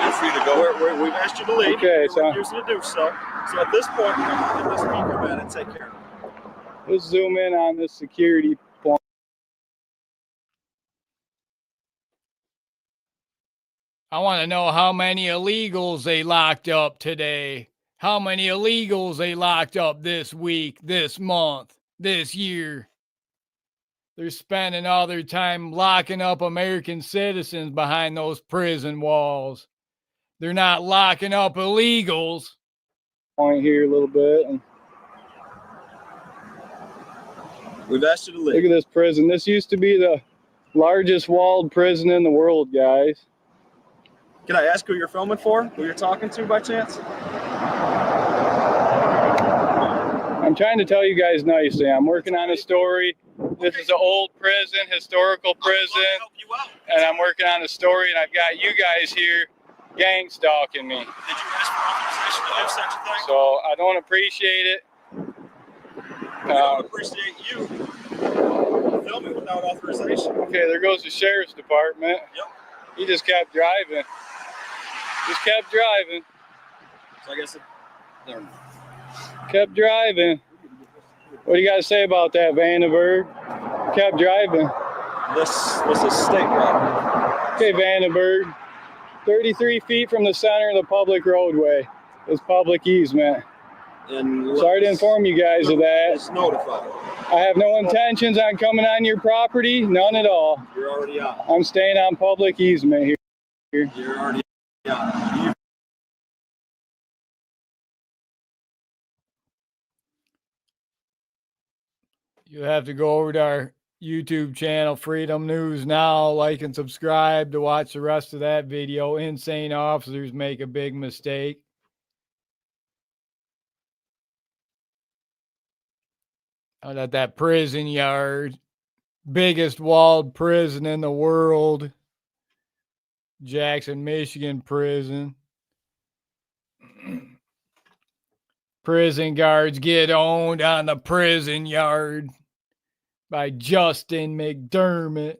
you're free to go. We've asked you to leave. Okay, so You're refusing to do so. So at this point, we're going to get this speaker in and take care of it. let's zoom in on this security point. I want to know how many illegals they locked up today. How many illegals they locked up this week, this month, this year. They're spending all their time locking up American citizens behind those prison walls. They're not locking up illegals. Point here a little bit. And We've asked you to look leave. at this prison. This used to be the largest walled prison in the world, guys. Can I ask who you're filming for? Who you're talking to by chance? I'm trying to tell you guys nicely. I'm working on a story. This is an old prison, historical prison, and I'm working on a story, and I've got you guys here gang stalking me. Did you ask for authorization to do such a thing? So I don't appreciate it. I don't appreciate you filming without authorization. Okay, there goes the sheriff's department. Yep. He just kept driving. Just kept driving. So I guess never mind. Kept driving. What do you got to say about that, Vandenberg? Kept driving. This is state property. Okay, Vandenberg. 33 feet from the center of the public roadway is public easement. And Sorry to inform you guys of that. It's notified. I have no intentions on coming on your property, none at all. You're already out. I'm staying on public easement here. You're already out. You have to go over to our YouTube channel, Freedom News Now, like and subscribe to watch the rest of that video. Insane officers make a big mistake. Out at that prison yard, biggest walled prison in the world, Jackson, Michigan prison. Prison guards get owned on the prison yard by Justin McDermott.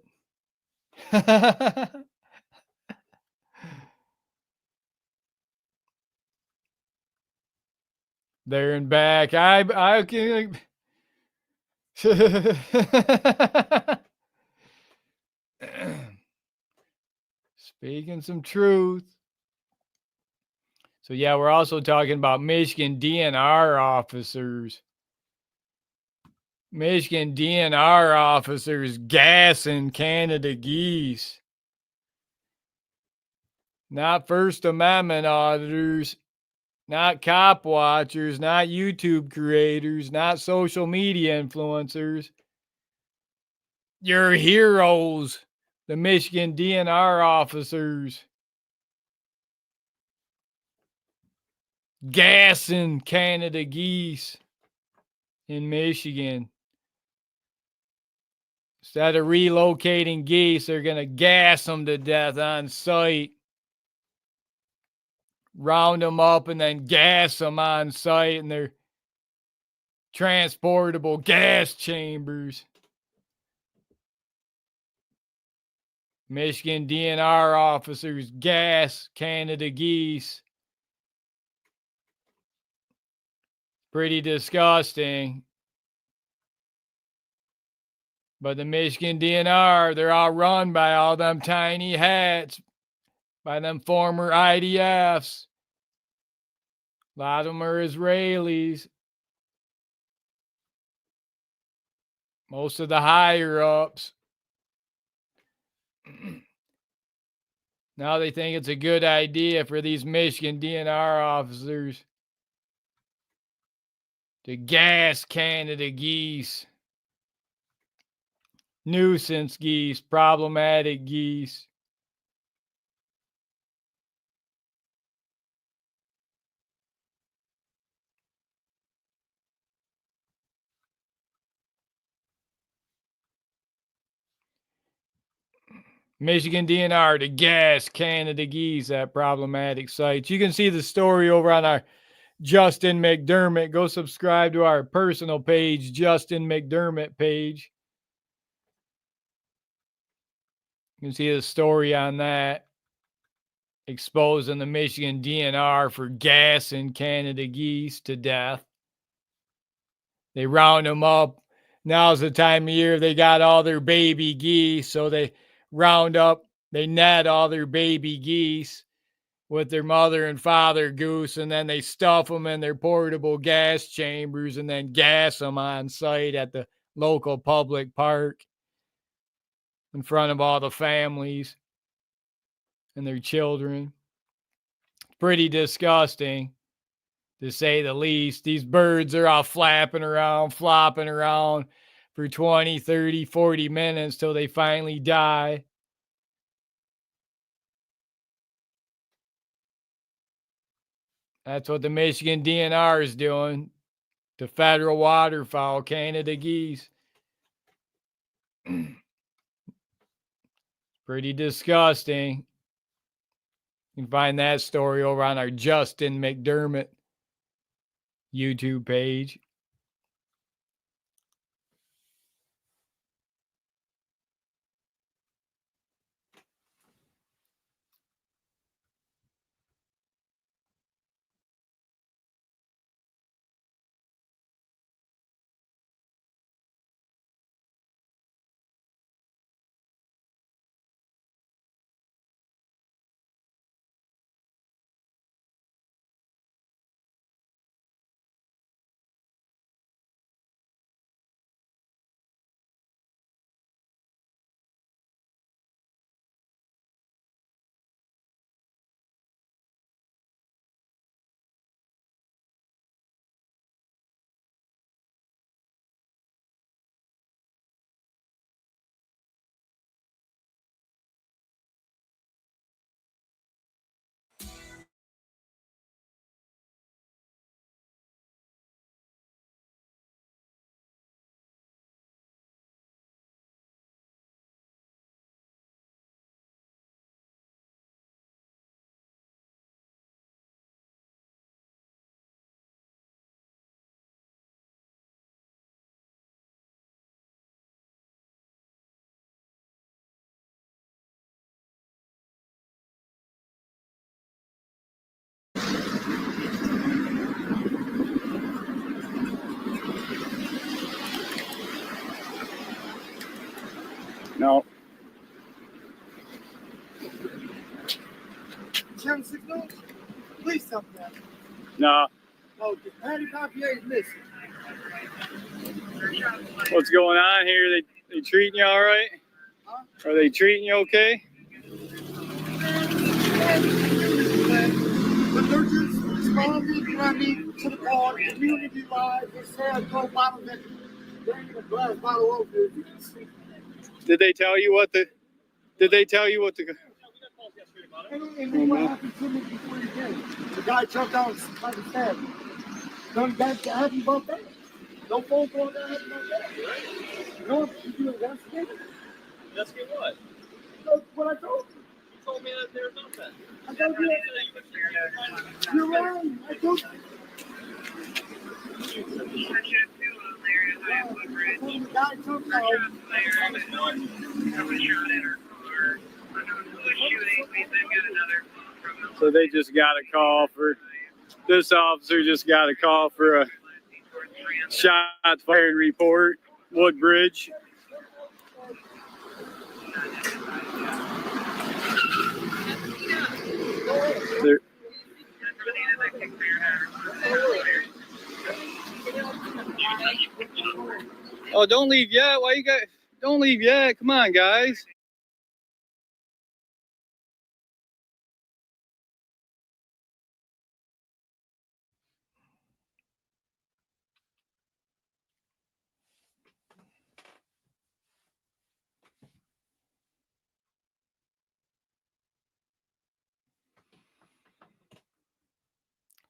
There and back. I can. Speaking some truth. So, yeah, we're also talking about Michigan DNR officers. Michigan DNR officers gassing Canada geese. Not First Amendment auditors, not cop watchers, not YouTube creators, not social media influencers. Your heroes, the Michigan DNR officers. Gassing Canada geese in Michigan. Instead of relocating geese, they're going to gas them to death on site. Round them up and then gas them on site in their transportable gas chambers. Michigan DNR officers gas Canada geese. Pretty disgusting. But the Michigan DNR, they're all run by all them tiny hats, by them former IDFs. A lot of them are Israelis. Most of the higher ups. Now they think it's a good idea for these Michigan DNR officers to gas Canada geese. Nuisance geese, problematic geese. Michigan DNR to gas Canada geese at problematic sites. You can see the story over on our Justin McDermott. Go subscribe to our personal page, Justin McDermott page. You can see the story on that, exposing the Michigan DNR for gassing Canada geese to death. They round them up. Now's the time of year they got all their baby geese, so they round up, they net all their baby geese with their mother and father goose, and then they stuff them in their portable gas chambers and then gas them on site at the local public park in front of all the families and their children. Pretty disgusting, to say the least. These birds are all flapping around, flopping around for 20, 30, 40 minutes till they finally die. That's what the Michigan DNR is doing to federal waterfowl, Canada geese. Pretty disgusting. You can find that story over on our Justin McDermott YouTube page. No. Turn signal. Please tell me that. No. Oh, the patty papier is missing. What's going on here? They treating you all right? Huh? Are they treating you okay? But they're just responding, you know what I mean, to the call, community live. They say I go bottle that drinking a glass bottle opener. Did they tell you what the? Did they tell you what the? And what happened to me before you came? The guy jumped out and tried to stab me. None that happened about that. No phone call that happened about that. No, you do investigate? Investigate what? That's what I told you. You told me that there's nothing. I told you. You're right. I told you. The guy jumped out. So they just got a call for. This officer just got a call for a shots fired report. Woodbridge. There. Oh, don't leave yet. Why you guys? Don't leave yet. Come on, guys.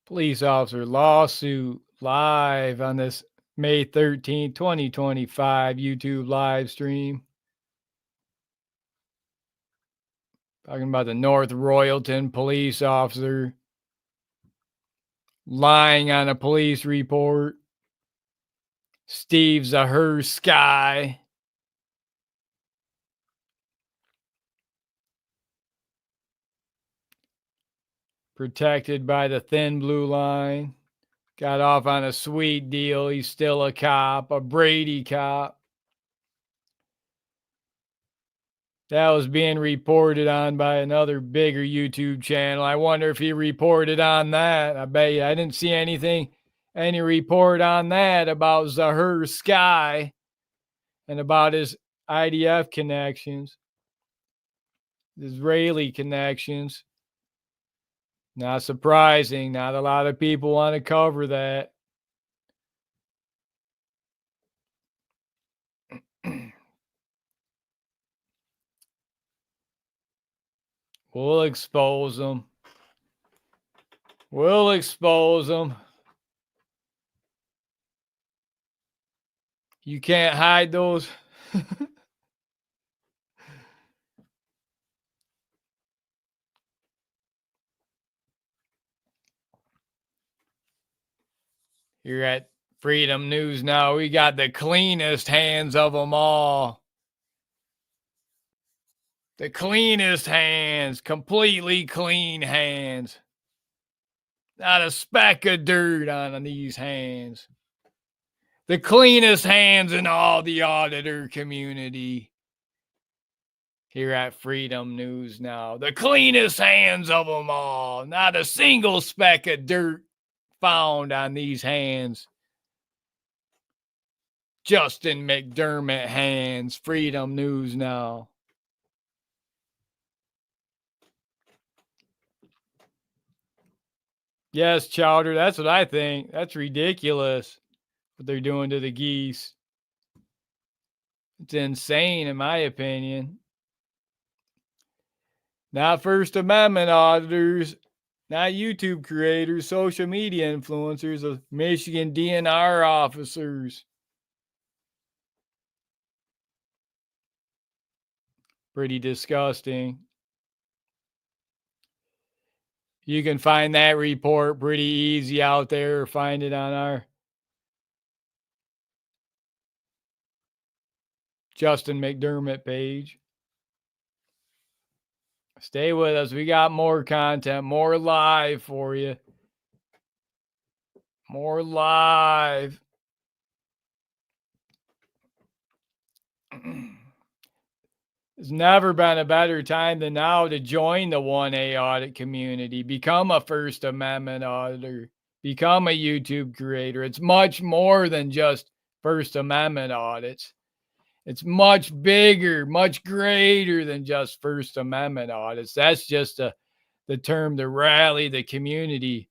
Police officer lawsuit live on this May 13th, 2025 YouTube live stream. Talking about the North Royaltton police officer lying on a police report. Steve Zahersky. Protected by the thin blue line. Got off on a sweet deal. He's still a cop, a Brady cop. That was being reported on by another bigger YouTube channel. I wonder if he reported on that. I bet you I didn't see any report on that about Zahersky and about his IDF connections, Israeli connections. Not surprising. Not a lot of people want to cover that. We'll expose them. We'll expose them. You can't hide those. You're at Freedom News now. We got the cleanest hands of them all. The cleanest hands. Completely clean hands. Not a speck of dirt on these hands. The cleanest hands in all the auditor community. Here at Freedom News now. The cleanest hands of them all. Not a single speck of dirt found on these hands. Justin McDermott hands. Freedom News now. Yes, Chowder, that's what I think. That's ridiculous what they're doing to the geese. It's insane, in my opinion. Not First Amendment auditors, not YouTube creators, social media influencers, of Michigan DNR officers. Pretty disgusting. You can find that report pretty easy out there, or find it on our Justin McDermott page. Stay with us. We got more content, more live for you. More live. There's never been a better time than now to join the 1A audit community, become a First Amendment auditor, become a YouTube creator. It's much more than just First Amendment audits. It's much bigger, much greater than just First Amendment audits. That's just the term to rally the community.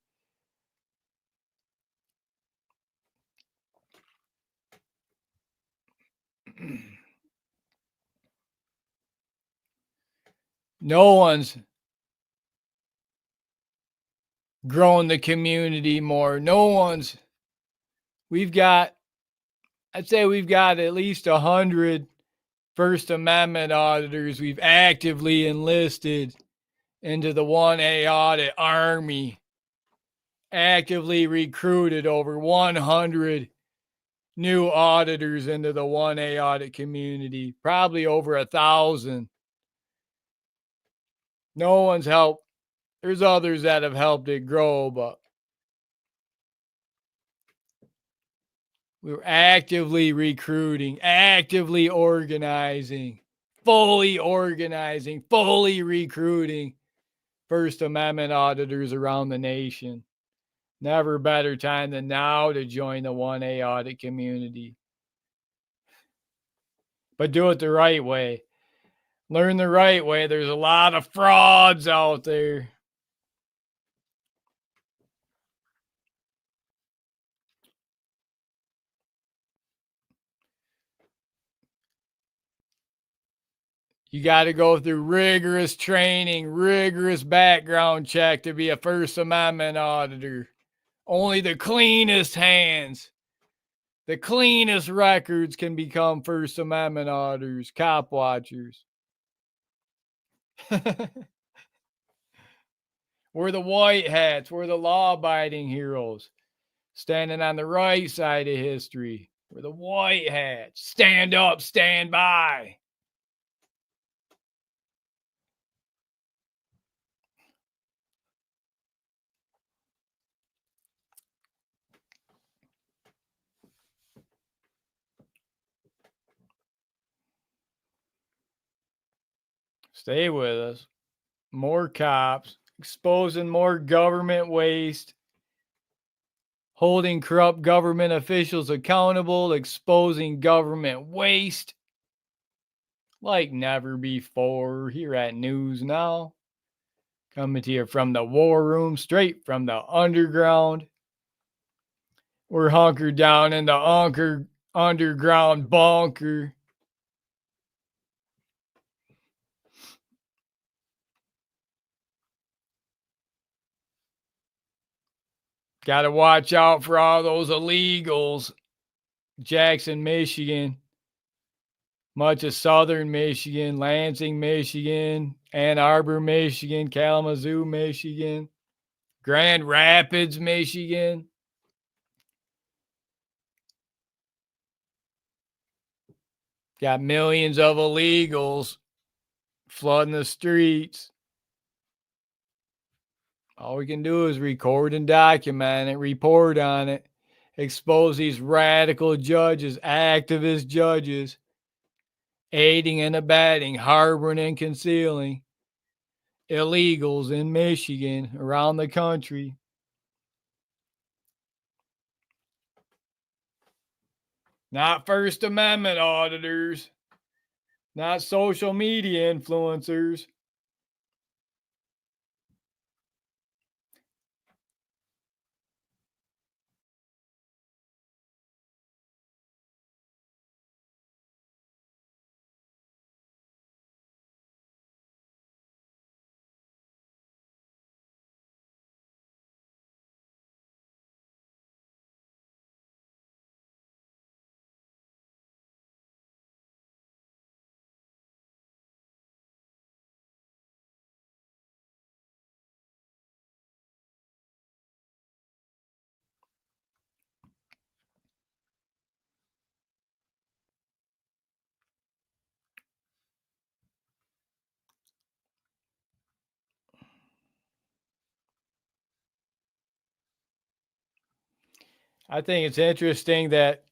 No one's grown the community more. I'd say we've got at least 100 First Amendment auditors we've actively enlisted into the 1A audit army, actively recruited over 100 new auditors into the 1A audit community, probably over 1,000. No one's helped. There's others that have helped it grow, but we're actively recruiting, actively organizing, fully recruiting First Amendment auditors around the nation. Never a better time than now to join the 1A audit community. But do it the right way. Learn the right way. There's a lot of frauds out there. You got to go through rigorous training, rigorous background check to be a First Amendment auditor. Only the cleanest hands, the cleanest records can become First Amendment auditors, cop watchers. We're the white hats. We're the law-abiding heroes, standing on the right side of history. We're the white hats. Stand up, stand by. Stay with us. More cops, exposing more government waste, holding corrupt government officials accountable, exposing government waste like never before here at News Now. Coming to you from the war room, straight from the underground. We're hunkered down in the underground bunker. Got to watch out for all those illegals. Jackson, Michigan. Much of southern Michigan, Lansing, Michigan, Ann Arbor, Michigan, Kalamazoo, Michigan, Grand Rapids, Michigan. Got millions of illegals flooding the streets. All we can do is record and document it, report on it, expose these radical judges, activist judges, aiding and abetting, harboring and concealing illegals in Michigan, around the country. Not First Amendment auditors, not social media influencers. I think it's interesting that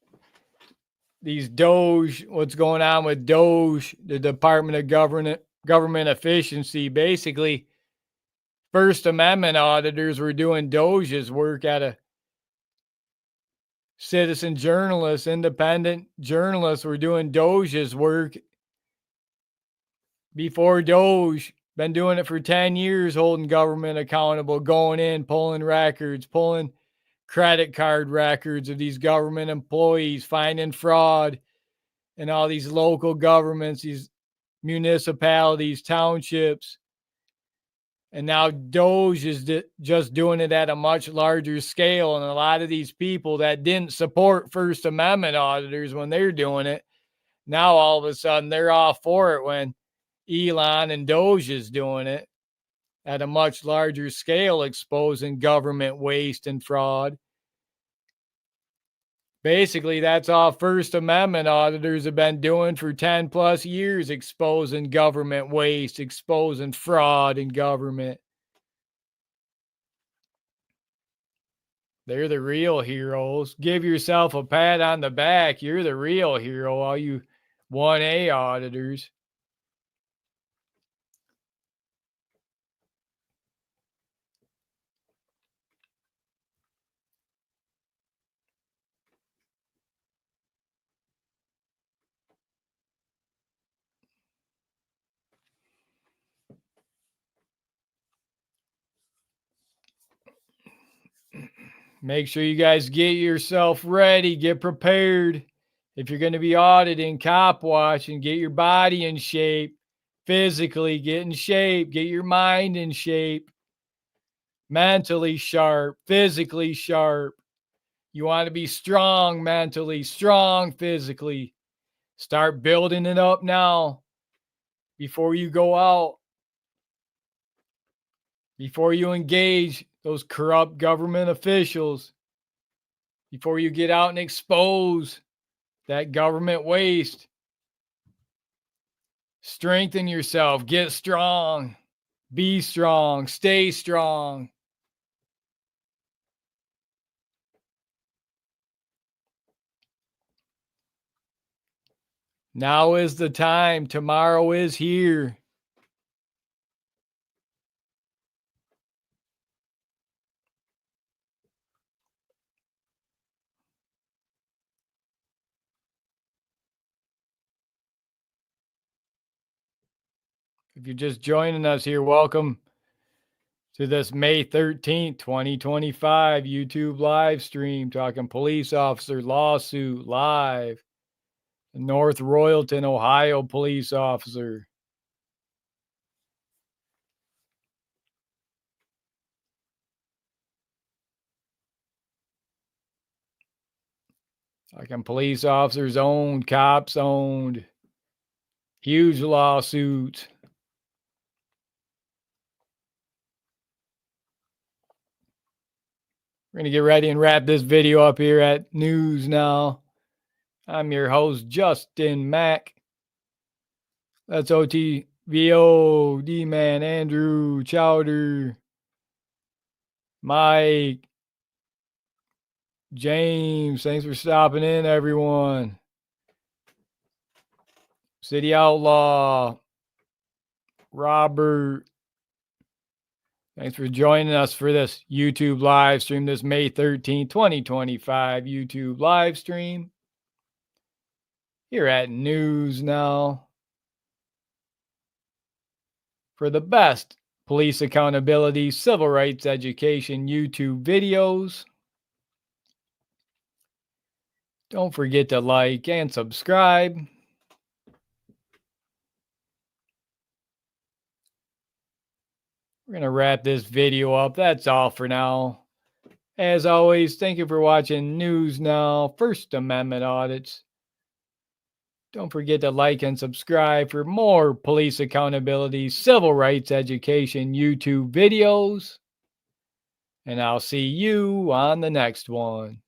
these Doge, what's going on with Doge, the Department of Government Efficiency. Basically, First Amendment auditors were doing Doge's work at a citizen journalists, independent journalists were doing Doge's work before Doge. Been doing it for 10 years, holding government accountable, going in, pulling records, pulling credit card records of these government employees, finding fraud in all these local governments, these municipalities, townships. And now Doge is just doing it at a much larger scale. And a lot of these people that didn't support First Amendment auditors when they're doing it, now all of a sudden they're all for it when Elon and Doge is doing it at a much larger scale, exposing government waste and fraud. Basically, that's all First Amendment auditors have been doing for 10 plus years, exposing government waste, exposing fraud in government. They're the real heroes. Give yourself a pat on the back. You're the real hero, all you 1A auditors. Make sure you guys get yourself ready, get prepared. If you're going to be auditing, cop watching, get your body in shape, physically get in shape, get your mind in shape, mentally sharp, physically sharp. You want to be strong mentally, strong physically. Start building it up now before you go out, before you engage those corrupt government officials, before you get out and expose that government waste. Strengthen yourself, get strong, be strong, stay strong. Now is the time. Tomorrow is here. If you're just joining us here, welcome to this May 13th, 2025 YouTube live stream talking police officer lawsuit live. North Royaltton, Ohio police officer. Talking police officers owned, cops owned. Huge lawsuits. We're going to get ready and wrap this video up here at News Now. I'm your host, Justin Mack. That's OTVO, D-Man, Andrew, Chowder, Mike, James. Thanks for stopping in, everyone. City Outlaw, Robert. Thanks for joining us for this YouTube live stream, this May 13th, 2025 YouTube live stream here at News Now. For the best police accountability, civil rights education YouTube videos. Don't forget to like and subscribe. We're going to wrap this video up. That's all for now. As always, thank you for watching News Now, First Amendment audits. Don't forget to like and subscribe for more police accountability, civil rights education YouTube videos. And I'll see you on the next one.